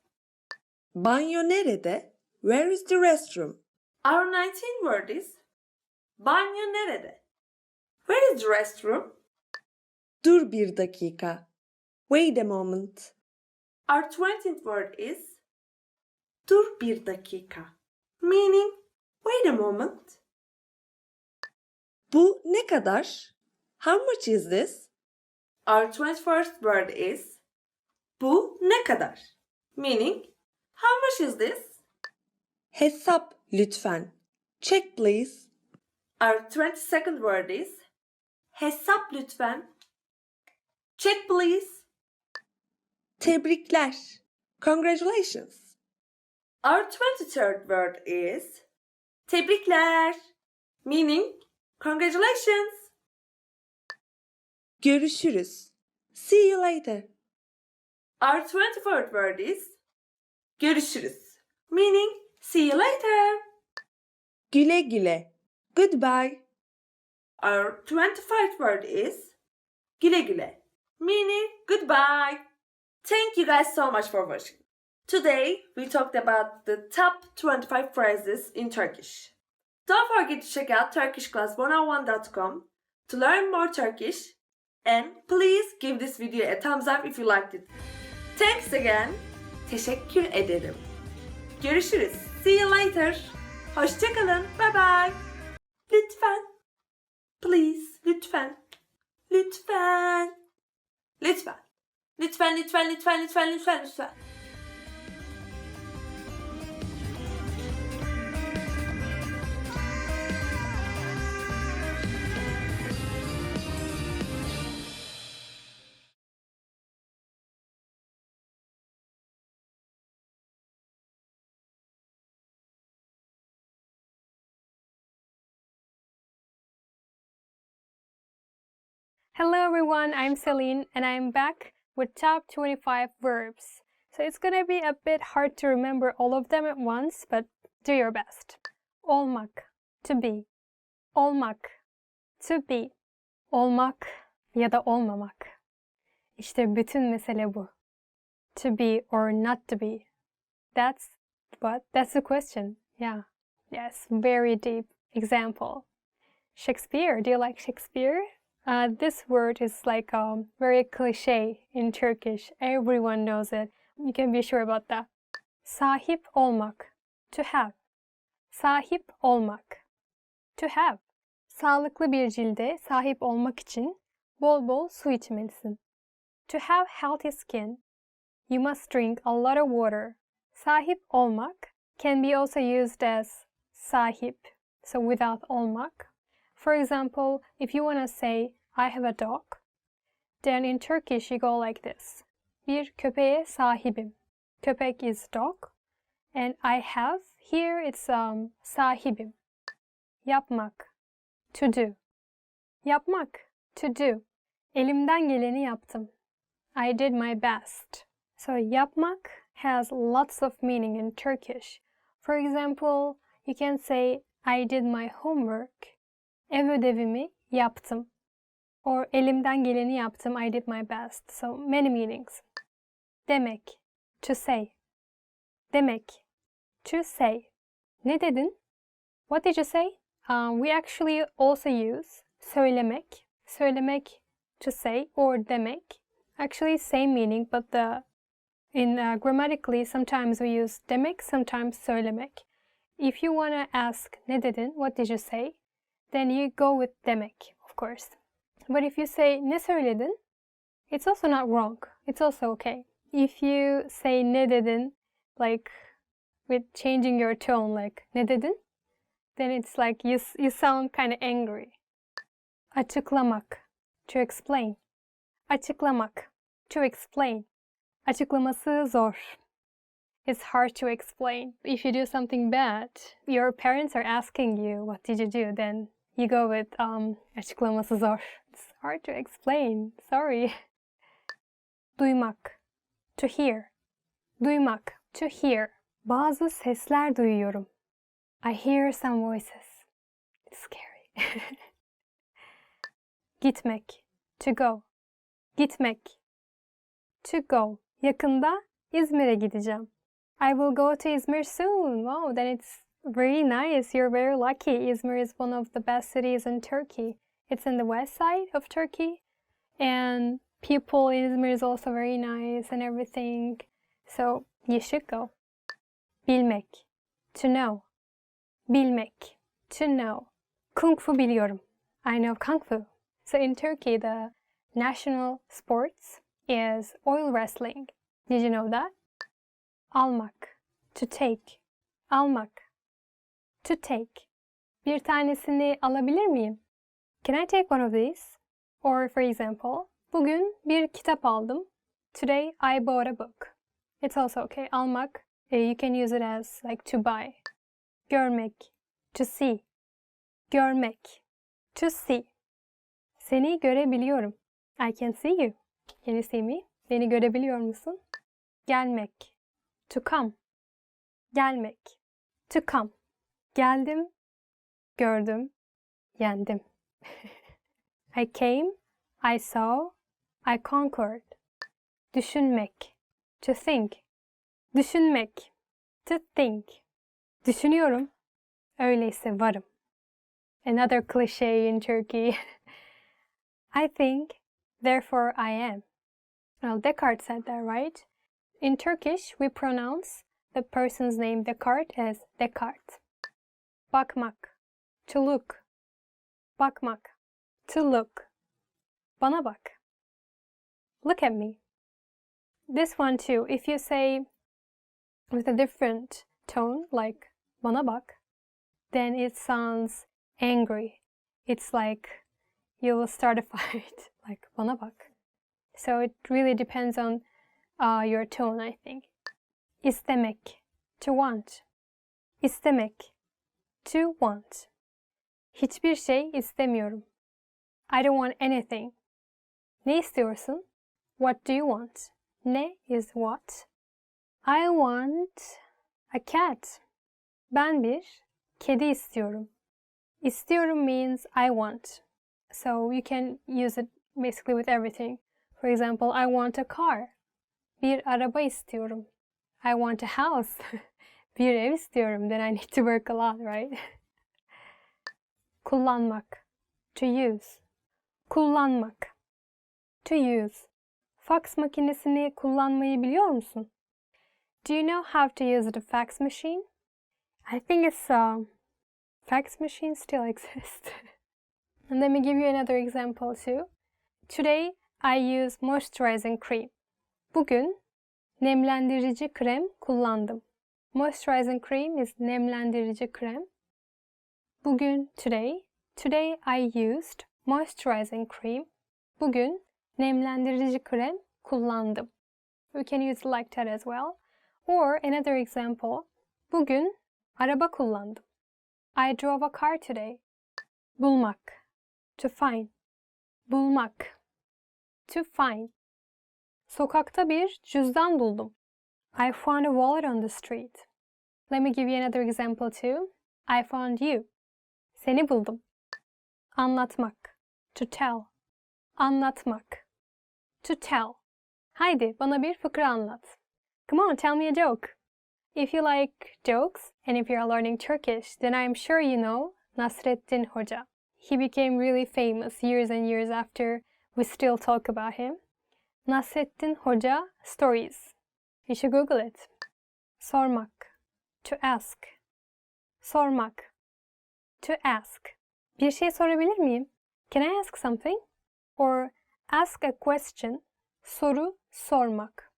Banyo nerede? Where is the restroom? Our 19th word is banyo nerede? Where is the restroom? Dur bir dakika. Wait a moment. Our 20th word is dur bir dakika, meaning wait a moment. Bu ne kadar? How much is this? Our 21st word is bu ne kadar, meaning how much is this? Hesap lütfen. Check please. Our 22nd word is Hesap lütfen. Check please. Tebrikler. Congratulations. Our 23rd word is tebrikler, meaning congratulations. Görüşürüz. See you later. Our 24th word is görüşürüz, meaning see you later. Güle güle. Goodbye. Our 25th word is güle güle, meaning goodbye. Thank you guys so much for watching. Today we talked about the top 25 phrases in Turkish. Don't forget to check out turkishclass101.com to learn more Turkish, and please give this video a thumbs up if you liked it. Thanks again. Teşekkür ederim. Görüşürüz. See you later. Hoşçakalın. Bye bye. Lütfen. Please. Lütfen. Lütfen. Lütfen. Lütfen, lütfen, lütfen, lütfen, lütfen, lütfen. Hello everyone, I'm Celine and I'm back with top 25 verbs. So it's gonna be a bit hard to remember all of them at once, but do your best. Olmak, to be. Olmak, to be. Olmak ya da olmamak. İşte bütün mesele bu. To be or not to be. That's the question. Yeah. Yes, very deep. Example. Shakespeare. Do you like Shakespeare? This word is like very cliche in Turkish. Everyone knows it. You can be sure about that. Sahip olmak. To have. Sahip olmak. To have. Sağlıklı bir cilde sahip olmak için bol bol su içmelisin. To have healthy skin, you must drink a lot of water. Sahip olmak can be also used as sahip, so without olmak. For example, if you want to say, I have a dog, then in Turkish you go like this. Bir köpeğe sahibim. Köpek is dog. And I have, here it's sahibim. Yapmak, to do. Yapmak, to do. Elimden geleni yaptım. I did my best. So yapmak has lots of meaning in Turkish. For example, you can say, I did my homework. Ev ödevimi yaptım. Or elimden geleni yaptım. I did my best. So many meanings. Demek, to say. Demek, to say. Ne dedin? What did you say? We actually also use söylemek. Söylemek, to say, or demek. Actually same meaning, but grammatically sometimes we use demek, sometimes söylemek. If you want to ask ne dedin, what did you say? Then you go with demek, of course. But if you say ne söyledin, it's also not wrong. It's also okay. If you say ne dedin, like with changing your tone, like ne dedin, then it's like you sound kind of angry. Açıklamak, to explain. Açıklamak, to explain. Açıklaması zor. It's hard to explain. If you do something bad, your parents are asking you, what did you do? Then you go with açıklaması zor. It's hard to explain. Sorry. Duymak, to hear. Duymak, to hear. Bazı sesler duyuyorum. I hear some voices. It's scary. Gitmek, to go. Gitmek, to go. Yakında İzmir'e gideceğim. I will go to Izmir soon. Wow, then it's very nice. You're very lucky. Izmir is one of the best cities in Turkey. It's in the west side of Turkey. And people in Izmir is also very nice and everything. So you should go. Bilmek, to know. Bilmek, to know. Kung fu biliyorum. I know kung fu. So in Turkey, the national sports is oil wrestling. Did you know that? Almak, to take. Almak, to take. Bir tanesini alabilir miyim? Can I take one of these? Or for example, bugün bir kitap aldım. Today I bought a book. It's also okay. Almak, you can use it as like to buy. Görmek, to see. Görmek, to see. Seni görebiliyorum. I can see you. Can you see me? Beni görebiliyor musun? Gelmek, to come. Gelmek, to come. Geldim, gördüm, yendim. I came, I saw, I conquered. Düşünmek, to think. Düşünmek, to think. Düşünüyorum, öyleyse varım. Another cliche in Turkey. I think, therefore I am. Well, Descartes said that, right? In Turkish, we pronounce the person's name Descartes as Descartes. Bakmak, to look. Bakmak, to look. Bana bak. Look at me. This one too, if you say with a different tone, like bana bak, then it sounds angry. It's like you will start a fight, like bana bak. So it really depends on your tone, I think. İstemek, to want. İstemek, to want. Hiçbir şey istemiyorum. I don't want anything. Ne istiyorsun? What do you want? Ne is what? I want a cat. Ben bir kedi istiyorum. İstiyorum means I want. So you can use it basically with everything. For example, I want a car. Bir araba istiyorum. I want a house. Bir ev istiyorum. Then I need to work a lot, right? Kullanmak. To use. Kullanmak. To use. Fax makinesini kullanmayı biliyor musun? Do you know how to use the fax machine? I think it's fax machines still exist. And let me give you another example too. Today I use moisturizing cream. Bugün nemlendirici krem kullandım. Moisturizing cream is nemlendirici krem. Bugün today I used moisturizing cream. Bugün nemlendirici krem kullandım. We can use it like that as well. Or another example. Bugün araba kullandım. I drove a car today. Bulmak. To find. Bulmak. To find. Sokakta bir cüzdan buldum. I found a wallet on the street. Let me give you another example too. I found you. Seni buldum. Anlatmak. To tell. Anlatmak. To tell. Haydi bana bir fıkra anlat. Come on, tell me a joke. If you like jokes, and if you're learning Turkish, then I'm sure you know Nasreddin Hoca. He became really famous years and years after we still talk about him. Nasreddin Hoca stories. You should Google it. Sormak. To ask. Sormak. To ask. Bir şey sorabilir miyim? Can I ask something? Or ask a question. Soru sormak.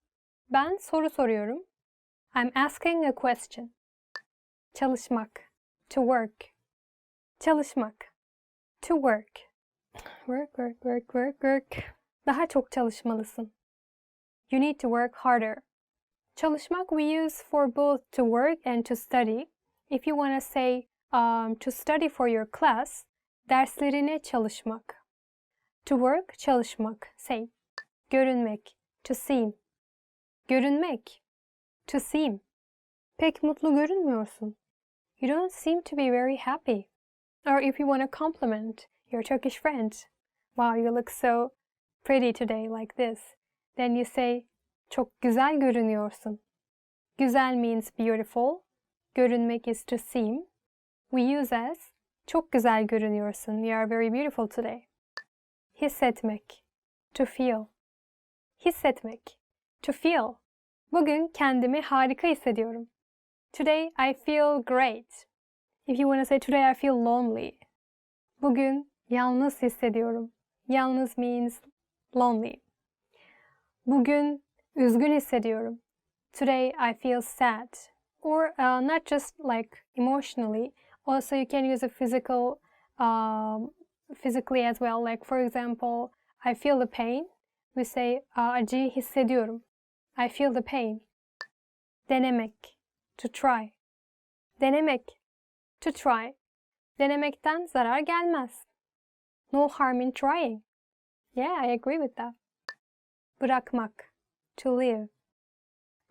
Ben soru soruyorum. I'm asking a question. Çalışmak. To work. Çalışmak. To work. Work. Daha çok çalışmalısın. You need to work harder. Çalışmak we use for both to work and to study. If you want to say to study for your class, derslerine çalışmak. To work, çalışmak. Same. Görünmek. To seem. Görünmek. To seem. Pek mutlu görünmüyorsun. You don't seem to be very happy. Or if you want to compliment your Turkish friend. Wow, you look so pretty today like this. Then you say, çok güzel görünüyorsun. Güzel means beautiful. Görünmek is to seem. We use as, çok güzel görünüyorsun. You are very beautiful today. Hissetmek. To feel. Hissetmek. To feel. Bugün kendimi harika hissediyorum. Today I feel great. If you want to say today I feel lonely. Bugün yalnız hissediyorum. Yalnız means lonely. Bugün üzgün hissediyorum. Today I feel sad. Or not just like emotionally. Also you can use a physical physically as well. Like for example, I feel the pain. We say acıyı hissediyorum. I feel the pain. Denemek, to try. Denemek, to try. Denemekten zarar gelmez. No harm in trying. Yeah, I agree with that. Bırakmak, to leave.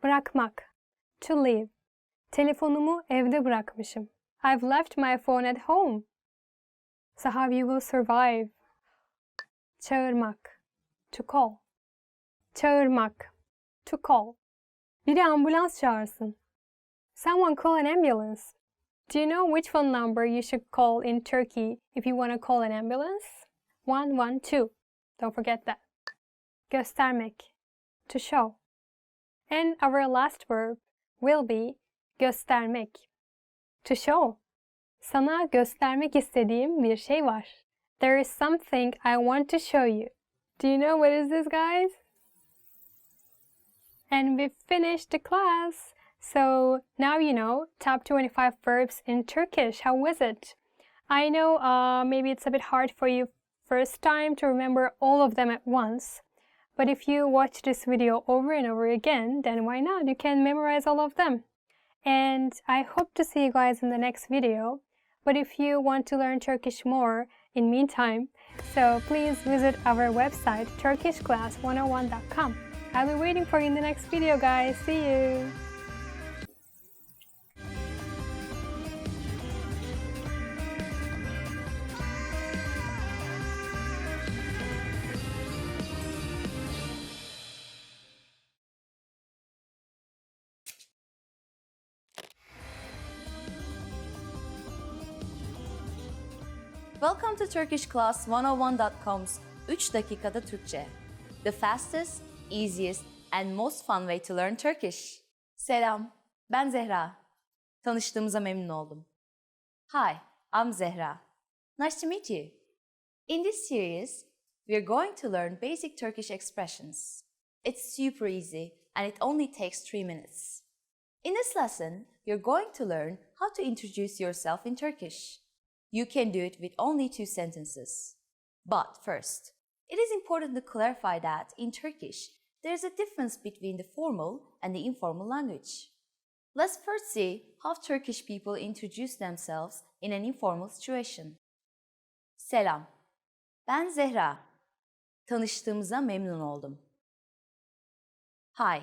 Bırakmak, to leave. Telefonumu evde bırakmışım. I've left my phone at home. So how you will survive? Çağırmak, to call. Çağırmak, to call. Biri ambulans çağırsın. Someone call an ambulance. Do you know which phone number you should call in Turkey if you want to call an ambulance? 112. Don't forget that. Göstermek, to show. And our last verb will be göstermek, to show. Sana göstermek istediğim bir şey var. There is something I want to show you. Do you know what is this, guys? And we've finished the class. So now you know top 25 verbs in Turkish. How was it? I know maybe it's a bit hard for you first time to remember all of them at once. But if you watch this video over and over again, then why not? You can memorize all of them. And I hope to see you guys in the next video. But if you want to learn Turkish more in meantime, so please visit our website turkishclass101.com. I'll be waiting for you in the next video, guys. See you! Welcome to turkishclass101.com's 3 dakikada Türkçe. The fastest, easiest and most fun way to learn Turkish. Selam, ben Zehra. Tanıştığımıza memnun oldum. Hi, I'm Zehra. Nice to meet you. In this series, we're going to learn basic Turkish expressions. It's super easy and it only takes 3 minutes. In this lesson, you're going to learn how to introduce yourself in Turkish. You can do it with only 2 sentences. But first, it is important to clarify that in Turkish, there is a difference between the formal and the informal language. Let's first see how Turkish people introduce themselves in an informal situation. Selam, ben Zehra. Tanıştığımıza memnun oldum. Hi,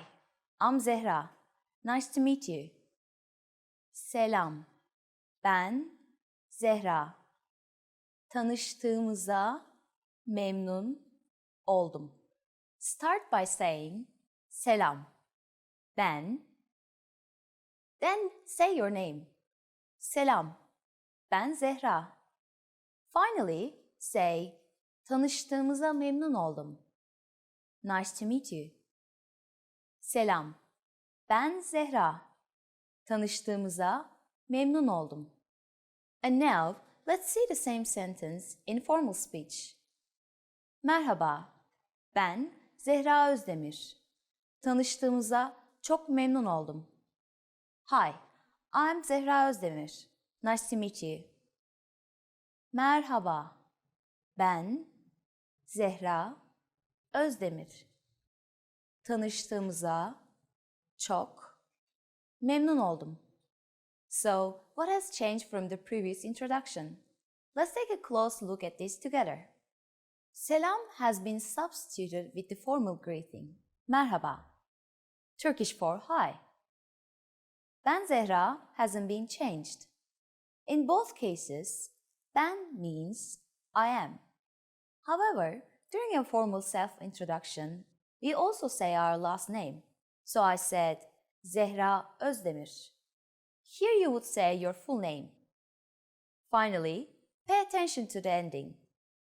I'm Zehra. Nice to meet you. Selam, ben Zehra. Tanıştığımıza memnun oldum. Start by saying selam, ben. Then say your name. Selam, ben Zehra. Finally, say tanıştığımıza memnun oldum. Nice to meet you. Selam, ben Zehra. Tanıştığımıza memnun oldum. And now, let's see the same sentence in formal speech. Merhaba, ben Zehra Özdemir. Tanıştığımıza çok memnun oldum. Hi, I'm Zehra Özdemir. Nice to meet you. Merhaba, ben Zehra Özdemir. Tanıştığımıza çok memnun oldum. So, what has changed from the previous introduction? Let's take a close look at this together. Selam has been substituted with the formal greeting, merhaba, Turkish for hi. Ben Zehra hasn't been changed. In both cases, ben means I am. However, during a formal self-introduction, we also say our last name. So I said Zehra Özdemir. Here you would say your full name. Finally, pay attention to the ending.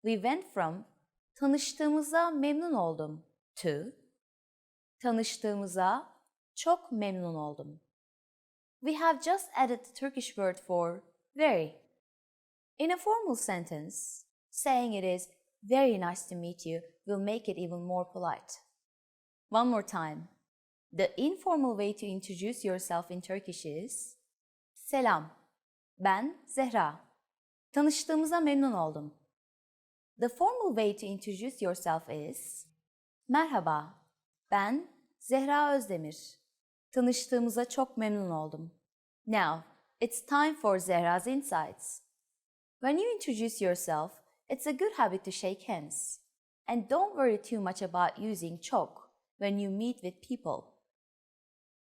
We went from tanıştığımıza memnun oldum to tanıştığımıza çok memnun oldum. We have just added the Turkish word for very. In a formal sentence, saying it is very nice to meet you will make it even more polite. One more time. The informal way to introduce yourself in Turkish is selam, ben Zehra. Tanıştığımıza memnun oldum. The formal way to introduce yourself is Merhaba, ben Zehra Özdemir. Tanıştığımıza çok memnun oldum. Now, it's time for Zehra's Insights. When you introduce yourself, it's a good habit to shake hands. And don't worry too much about using çok when you meet with people.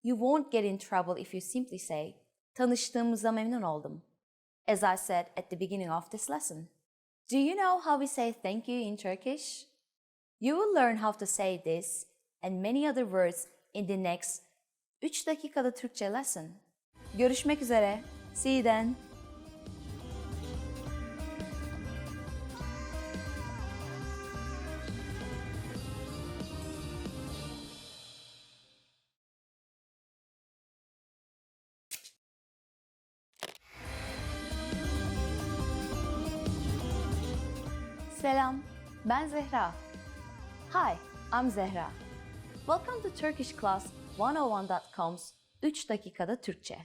You won't get in trouble if you simply say, tanıştığımıza memnun oldum, as I said at the beginning of this lesson. Do you know how we say thank you in Turkish? You will learn how to say this and many other words in the next 3 dakikada Türkçe lesson. Görüşmek üzere. See you then. Selam, ben Zehra. Hi, I'm Zehra. Welcome to TurkishClass101.com's 3 dakikada Türkçe.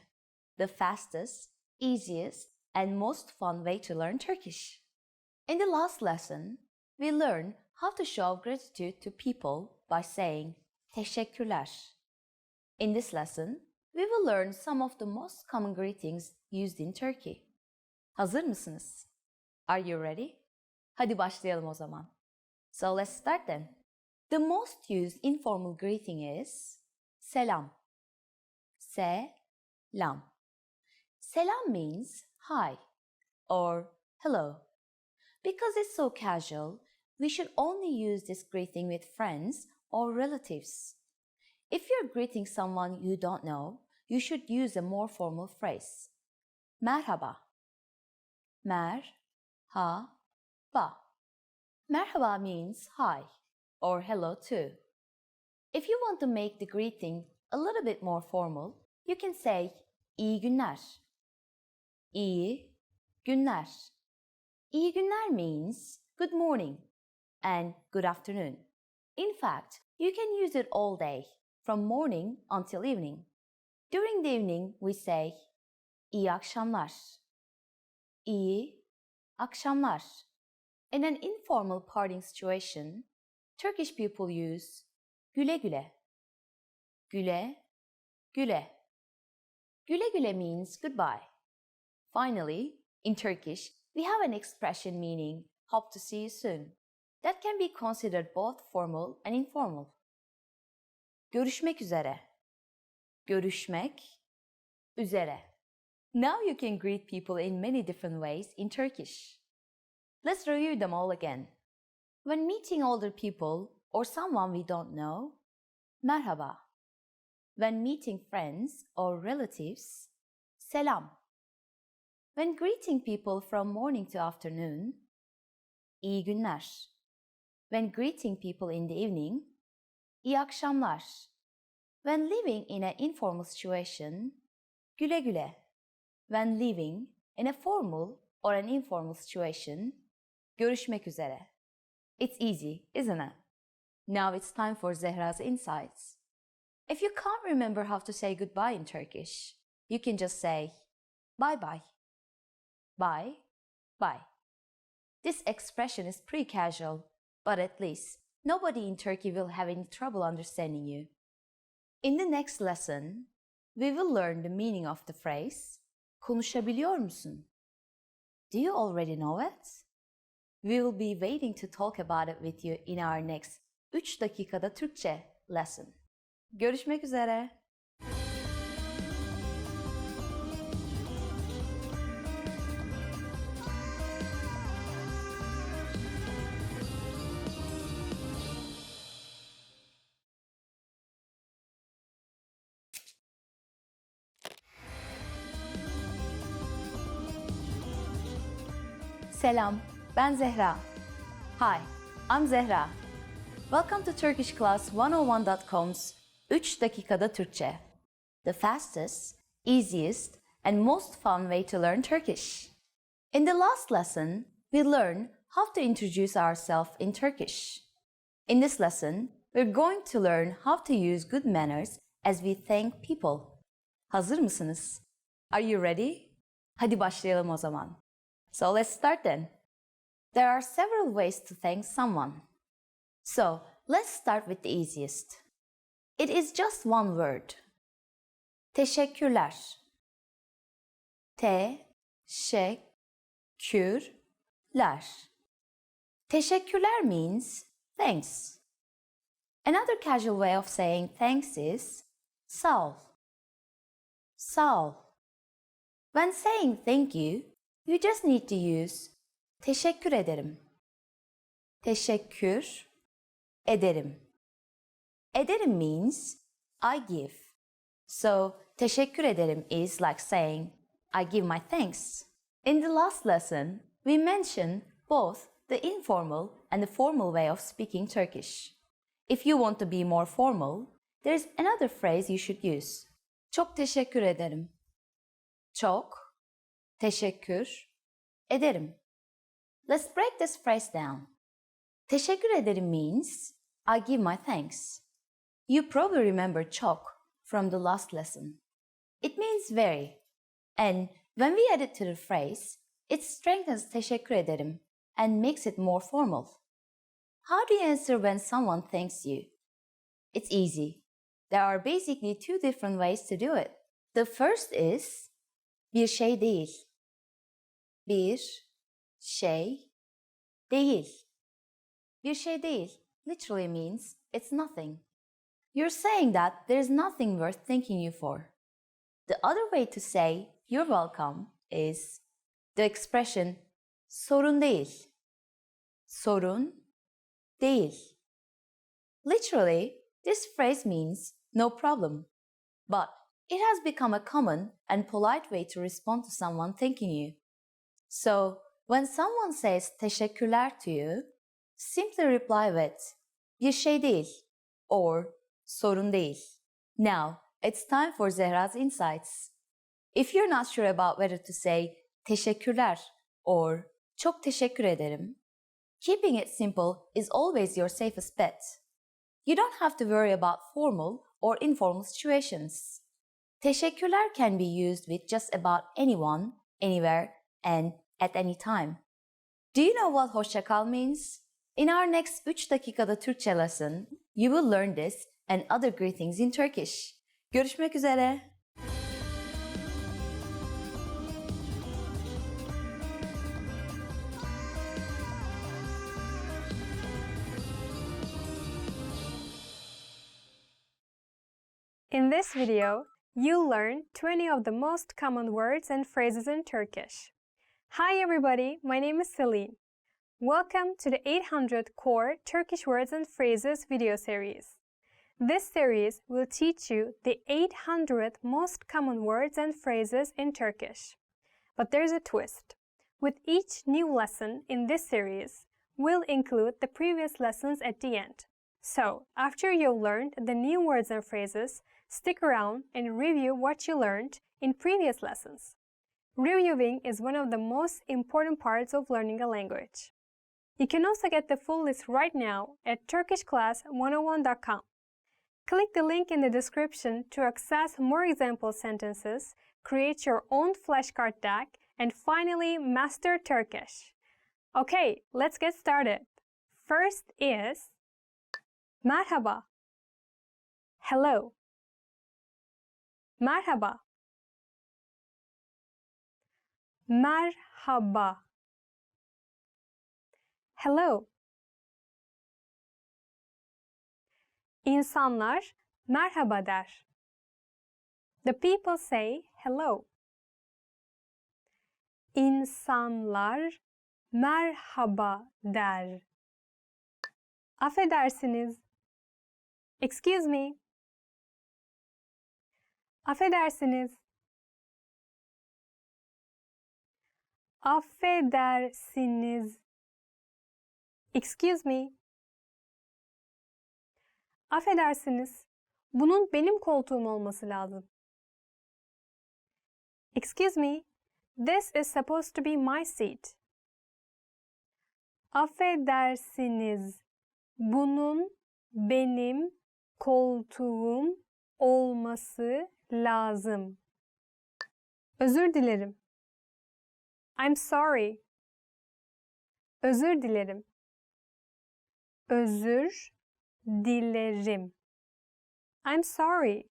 The fastest, easiest, and most fun way to learn Turkish. In the last lesson, we learned how to show gratitude to people by saying teşekkürler. In this lesson, we will learn some of the most common greetings used in Turkey. Hazır mısınız? Are you ready? Hadi başlayalım o zaman. So let's start then. The most used informal greeting is selam. Selam. Selam means hi or hello. Because it's so casual, we should only use this greeting with friends or relatives. If you're greeting someone you don't know, you should use a more formal phrase. Merhaba. Merhaba. Merhaba means hi or hello too. If you want to make the greeting a little bit more formal, you can say iyi günler. İyi günler. İyi günler means good morning and good afternoon. In fact, you can use it all day, from morning until evening. During the evening, we say iyi akşamlar. İyi akşamlar. In an informal parting situation, Turkish people use güle güle. Güle güle. Güle güle means goodbye. Finally, in Turkish, we have an expression meaning hope to see you soon. That can be considered both formal and informal. Görüşmek üzere. Görüşmek üzere. Now you can greet people in many different ways in Turkish. Let's review them all again. When meeting older people or someone we don't know, merhaba. When meeting friends or relatives, selam. When greeting people from morning to afternoon, iyi günler. When greeting people in the evening, iyi akşamlar. When living in an informal situation, güle güle. When living in a formal or an informal situation, görüşmek üzere. It's easy, isn't it? Now it's time for Zehra's Insights. If you can't remember how to say goodbye in Turkish, you can just say bye bye. Bye bye. This expression is pretty casual, but at least nobody in Turkey will have any trouble understanding you. In the next lesson, we will learn the meaning of the phrase konuşabiliyor musun? Do you already know it? We will be waiting to talk about it with you in our next 3 dakikada Türkçe lesson. Görüşmek üzere. Selam, ben Zehra. Hi, I'm Zehra. Welcome to TurkishClass101.com's 3 dakikada Türkçe. The fastest, easiest, and most fun way to learn Turkish. In the last lesson, we learned how to introduce ourselves in Turkish. In this lesson, we're going to learn how to use good manners as we thank people. Hazır mısınız? Are you ready? Hadi başlayalım o zaman. So let's start then. There are several ways to thank someone. So, let's start with the easiest. It is just one word. Teşekkürler. Teşekkürler. Teşekkürler means thanks. Another casual way of saying thanks is sağ ol. Sağ ol. When saying thank you, you just need to use teşekkür ederim. Teşekkür ederim. Ederim means I give. So, teşekkür ederim is like saying I give my thanks. In the last lesson, we mentioned both the informal and the formal way of speaking Turkish. If you want to be more formal, there's another phrase you should use. Çok teşekkür ederim. Çok teşekkür ederim. Let's break this phrase down. Teşekkür ederim means I give my thanks. You probably remember çok from the last lesson. It means very. And when we add it to the phrase, it strengthens teşekkür ederim and makes it more formal. How do you answer when someone thanks you? It's easy. There are basically two different ways to do it. The first is bir şey değil. Bir şey değil. Bir şey değil literally means it's nothing. You're saying that there's nothing worth thanking you for. The other way to say you're welcome is the expression sorun değil. Sorun değil. Literally, this phrase means no problem. But it has become a common and polite way to respond to someone thanking you. So, when someone says teşekkürler to you, simply reply with bir şey değil or sorun değil. Now, it's time for Zehra's insights. If you're not sure about whether to say teşekkürler or çok teşekkür ederim, keeping it simple is always your safest bet. You don't have to worry about formal or informal situations. Teşekkürler can be used with just about anyone, anywhere, and at any time. Do you know what hoşça kal means? In our next 3 dakikada Türkçe lesson, you will learn this and other greetings in Turkish. Görüşmek üzere. In this video, you'll learn 20 of the most common words and phrases in Turkish. Hi everybody, my name is Celine. Welcome to the 800 Core Turkish Words and Phrases video series. This series will teach you the 800 most common words and phrases in Turkish. But there's a twist. With each new lesson in this series, we'll include the previous lessons at the end. So, after you've learned the new words and phrases, stick around and review what you learned in previous lessons. Reviewing is one of the most important parts of learning a language. You can also get the full list right now at turkishclass101.com. Click the link in the description to access more example sentences, create your own flashcard deck, and finally master Turkish. Okay, let's get started. First is merhaba. Hello. Merhaba. Merhaba. Hello. İnsanlar merhaba der. The people say hello. İnsanlar merhaba der. Affedersiniz. Excuse me. Affedersiniz. Affedersiniz. Excuse me. Affedersiniz. Bunun benim koltuğum olması lazım. Excuse me. This is supposed to be my seat. Affedersiniz. Bunun benim koltuğum olması lazım. Özür dilerim. I'm sorry. Özür dilerim. Özür dilerim. I'm sorry.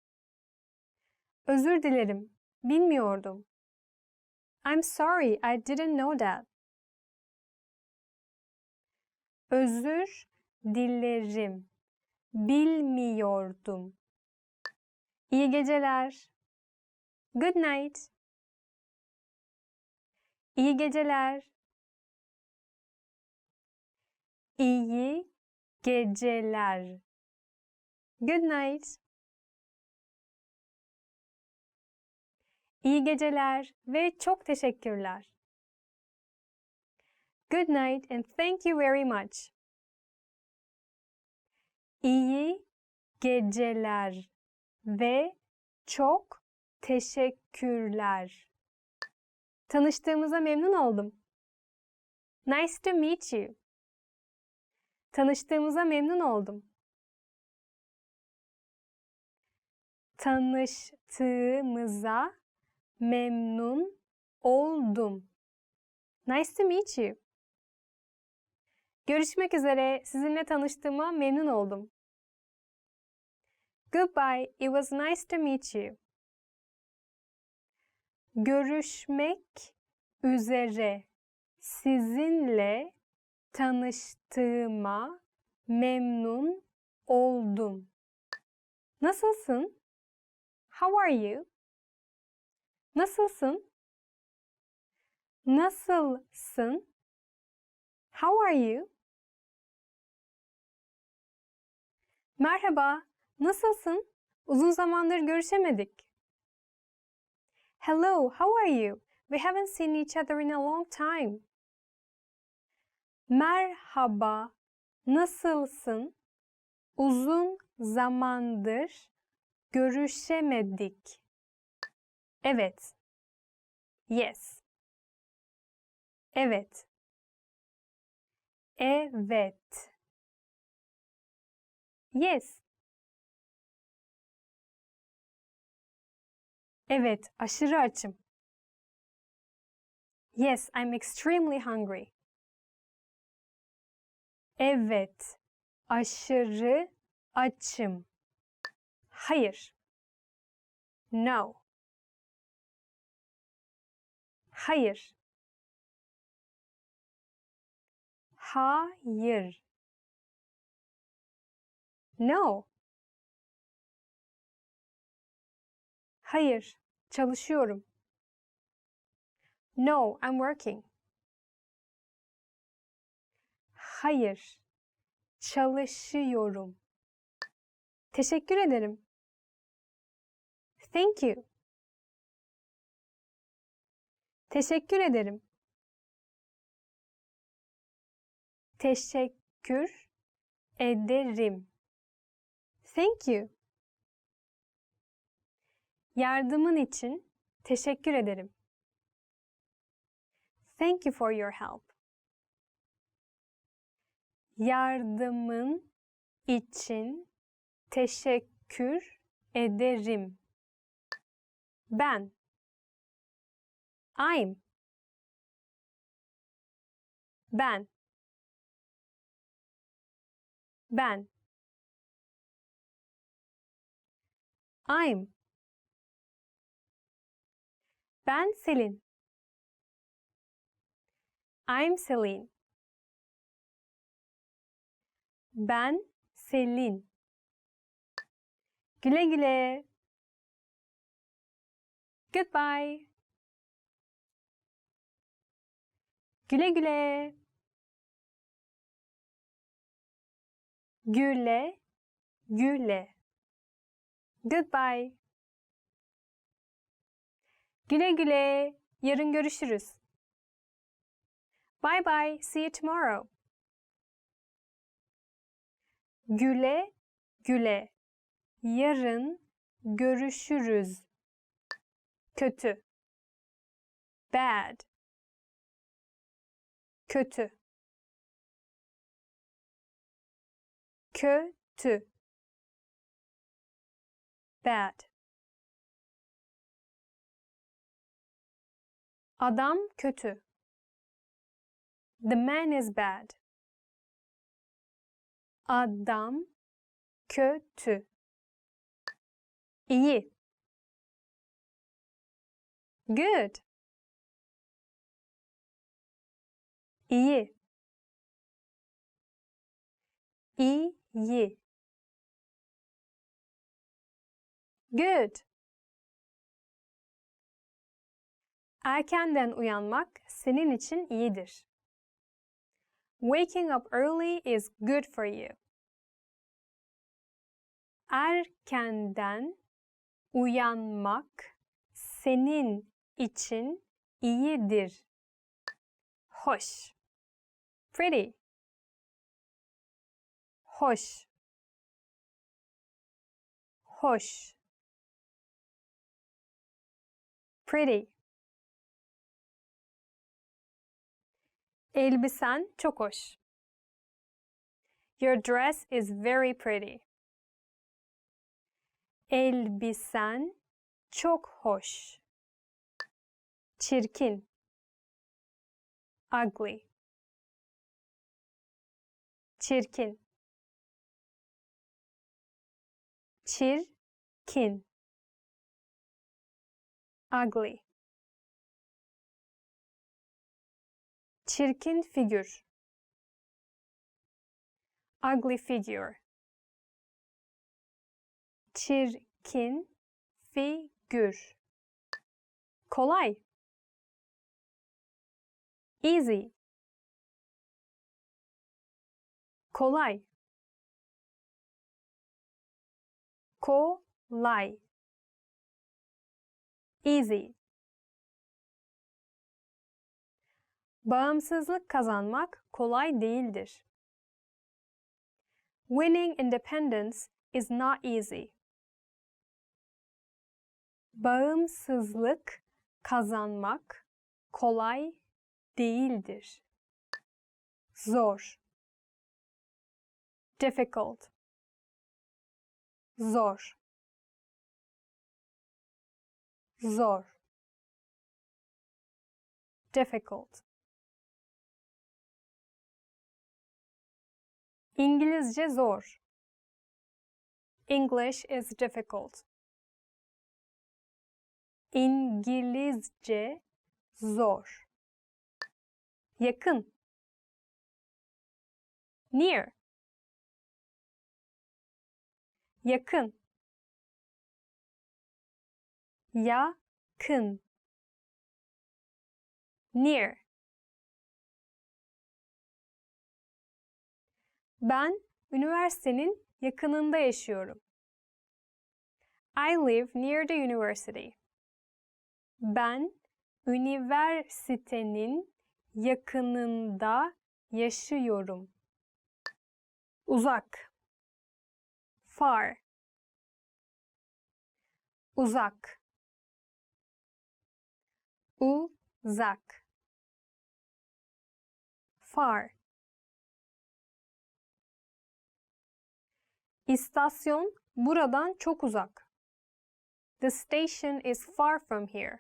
Özür dilerim. Bilmiyordum. I'm sorry, I didn't know that. Özür dilerim. Bilmiyordum. İyi geceler. Good night. İyi geceler. İyi geceler. Good night. İyi geceler ve çok teşekkürler. Good night and thank you very much. İyi geceler ve çok teşekkürler. Tanıştığımıza memnun oldum. Nice to meet you. Tanıştığımıza memnun oldum. Tanıştığımıza memnun oldum. Nice to meet you. Görüşmek üzere. Sizinle tanıştığıma memnun oldum. Goodbye. It was nice to meet you. Görüşmek üzere. Sizinle tanıştığıma memnun oldum. Nasılsın? How are you? Nasılsın? Nasılsın? How are you? Merhaba, nasılsın? Uzun zamandır görüşemedik. Hello, how are you? We haven't seen each other in a long time. Merhaba, nasılsın? Uzun zamandır görüşemedik. Evet. Yes. Evet. Evet. Yes. Evet, aşırı açım. Yes, I'm extremely hungry. Evet, aşırı açım. Hayır. No. Hayır. Hayır. No. Hayır, çalışıyorum. No, I'm working. Hayır, çalışıyorum. Teşekkür ederim. Thank you. Teşekkür ederim. Teşekkür ederim. Thank you. Yardımın için teşekkür ederim. Thank you for your help. Yardımın için teşekkür ederim. Ben. I'm. Ben. Ben. I'm. Ben Selin. I'm Selin. Ben Selin. Güle güle. Goodbye. Güle güle. Güle güle. Goodbye. Güle güle. Yarın görüşürüz. Bye bye. See you tomorrow. Güle güle. Yarın görüşürüz. Kötü. Bad. Kötü. Kötü. Bad. Adam kötü. The man is bad. Adam kötü. İyi. Good. İyi. İyi. Good. Erkenden uyanmak senin için iyidir. Waking up early is good for you. Erkenden uyanmak senin için iyidir. Hoş. Pretty. Hoş. Hoş. Pretty. Elbisen çok hoş. Your dress is very pretty. Elbisen çok hoş. Çirkin. Ugly. Çirkin. Çirkin. Ugly. Çirkin figür. Ugly figure. Çirkin figür. Kolay. Easy. Kolay. Kolay. Easy. Bağımsızlık kazanmak kolay değildir. Winning independence is not easy. Bağımsızlık kazanmak kolay değildir. Zor. Difficult. Zor. Zor. Difficult. İngilizce zor. English is difficult. İngilizce zor. Yakın. Near. Yakın. Yakın. Near. Ben üniversitenin yakınında yaşıyorum. I live near the university. Ben üniversitenin yakınında yaşıyorum. Uzak. Far. Uzak. Uzak. Far. İstasyon buradan çok uzak. The station is far from here.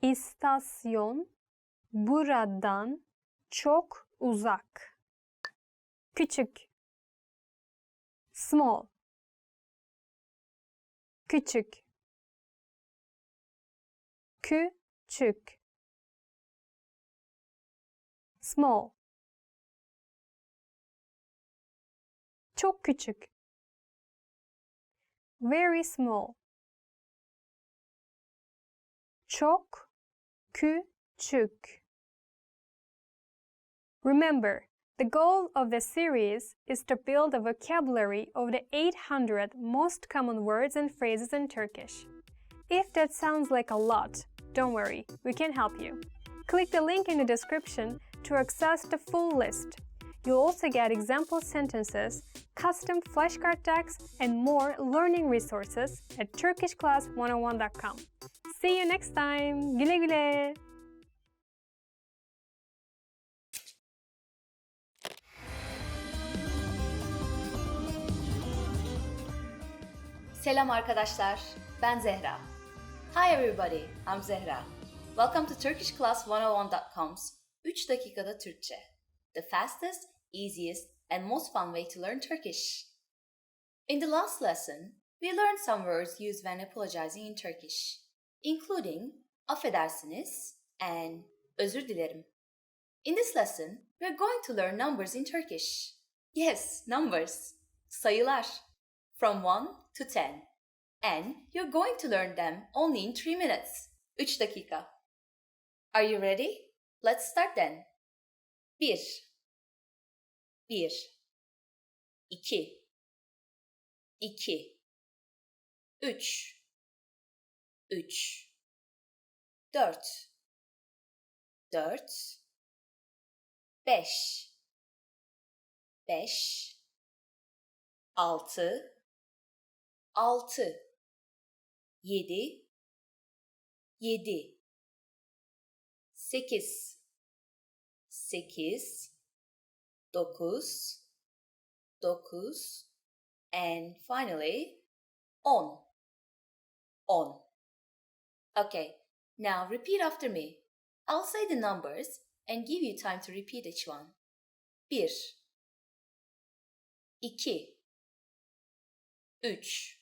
İstasyon buradan çok uzak. Küçük. Small. Küçük. Küçük. Small. Çok küçük. Very small. Çok küçük. Remember, the goal of the series is to build a vocabulary of the 800 most common words and phrases in Turkish. If that sounds like a lot, don't worry, we can help you. Click the link in the description to access the full list. You'll also get example sentences, custom flashcard decks, and more learning resources at turkishclass101.com. See you next time. Güle güle. Selam arkadaşlar, ben Zehra. Hi everybody, I'm Zehra. Welcome to TurkishClass101.com's 3 dakikada Türkçe, the fastest, easiest, and most fun way to learn Turkish. In the last lesson, we learned some words used when apologizing in Turkish, including affedersiniz and özür dilerim. In this lesson, we are going to learn numbers in Turkish. Yes, numbers, sayılar, from 1 to 10. And you're going to learn them only in 3 minutes, 3 dakika. Are you ready? Let's start then. 1 1 2 2 3 3 4 4 5 5 6 6 7 7 8 8 9 9 and finally 10 10. Okay, now repeat after me. I'll say the numbers and give you time to repeat each one. 1 2 3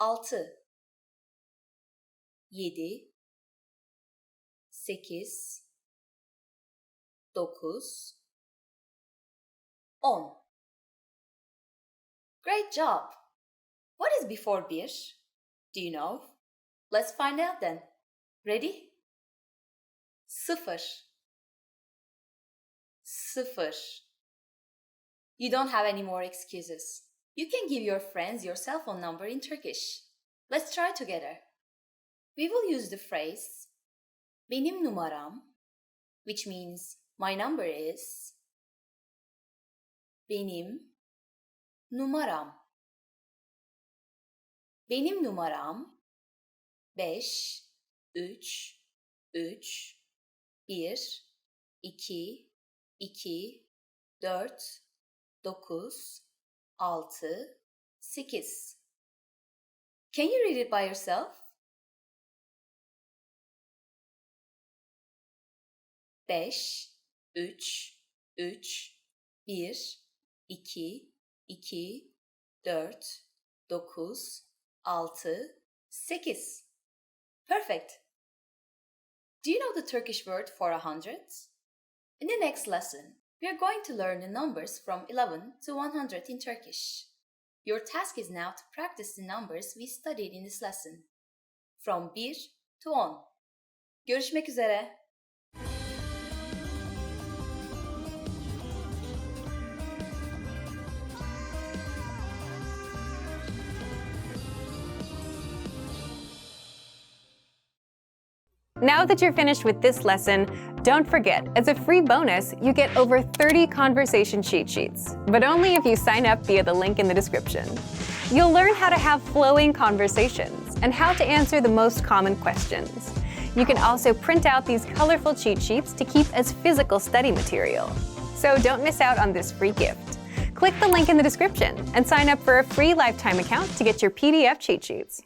4 5 6 7 8 9 10. Great job! What is before 1? Do you know? Let's find out then. Ready? 0 0. You don't have any more excuses. You can give your friends your cell phone number in Turkish. Let's try together. We will use the phrase benim numaram, which means my number is benim numaram. Benim numaram 5 3 3 1 2 2 4 9 6 8. Can you read it by yourself? 5 3 3 1 2 2 4 9 6 8. Perfect! Do you know the Turkish word for 100? In the next lesson, we are going to learn the numbers from 11 to 100 in Turkish. Your task is now to practice the numbers we studied in this lesson. From 1 to 10. Görüşmek üzere. Now that you're finished with this lesson, don't forget, as a free bonus, you get over 30 conversation cheat sheets, but only if you sign up via the link in the description. You'll learn how to have flowing conversations and how to answer the most common questions. You can also print out these colorful cheat sheets to keep as physical study material. So don't miss out on this free gift. Click the link in the description and sign up for a free lifetime account to get your PDF cheat sheets.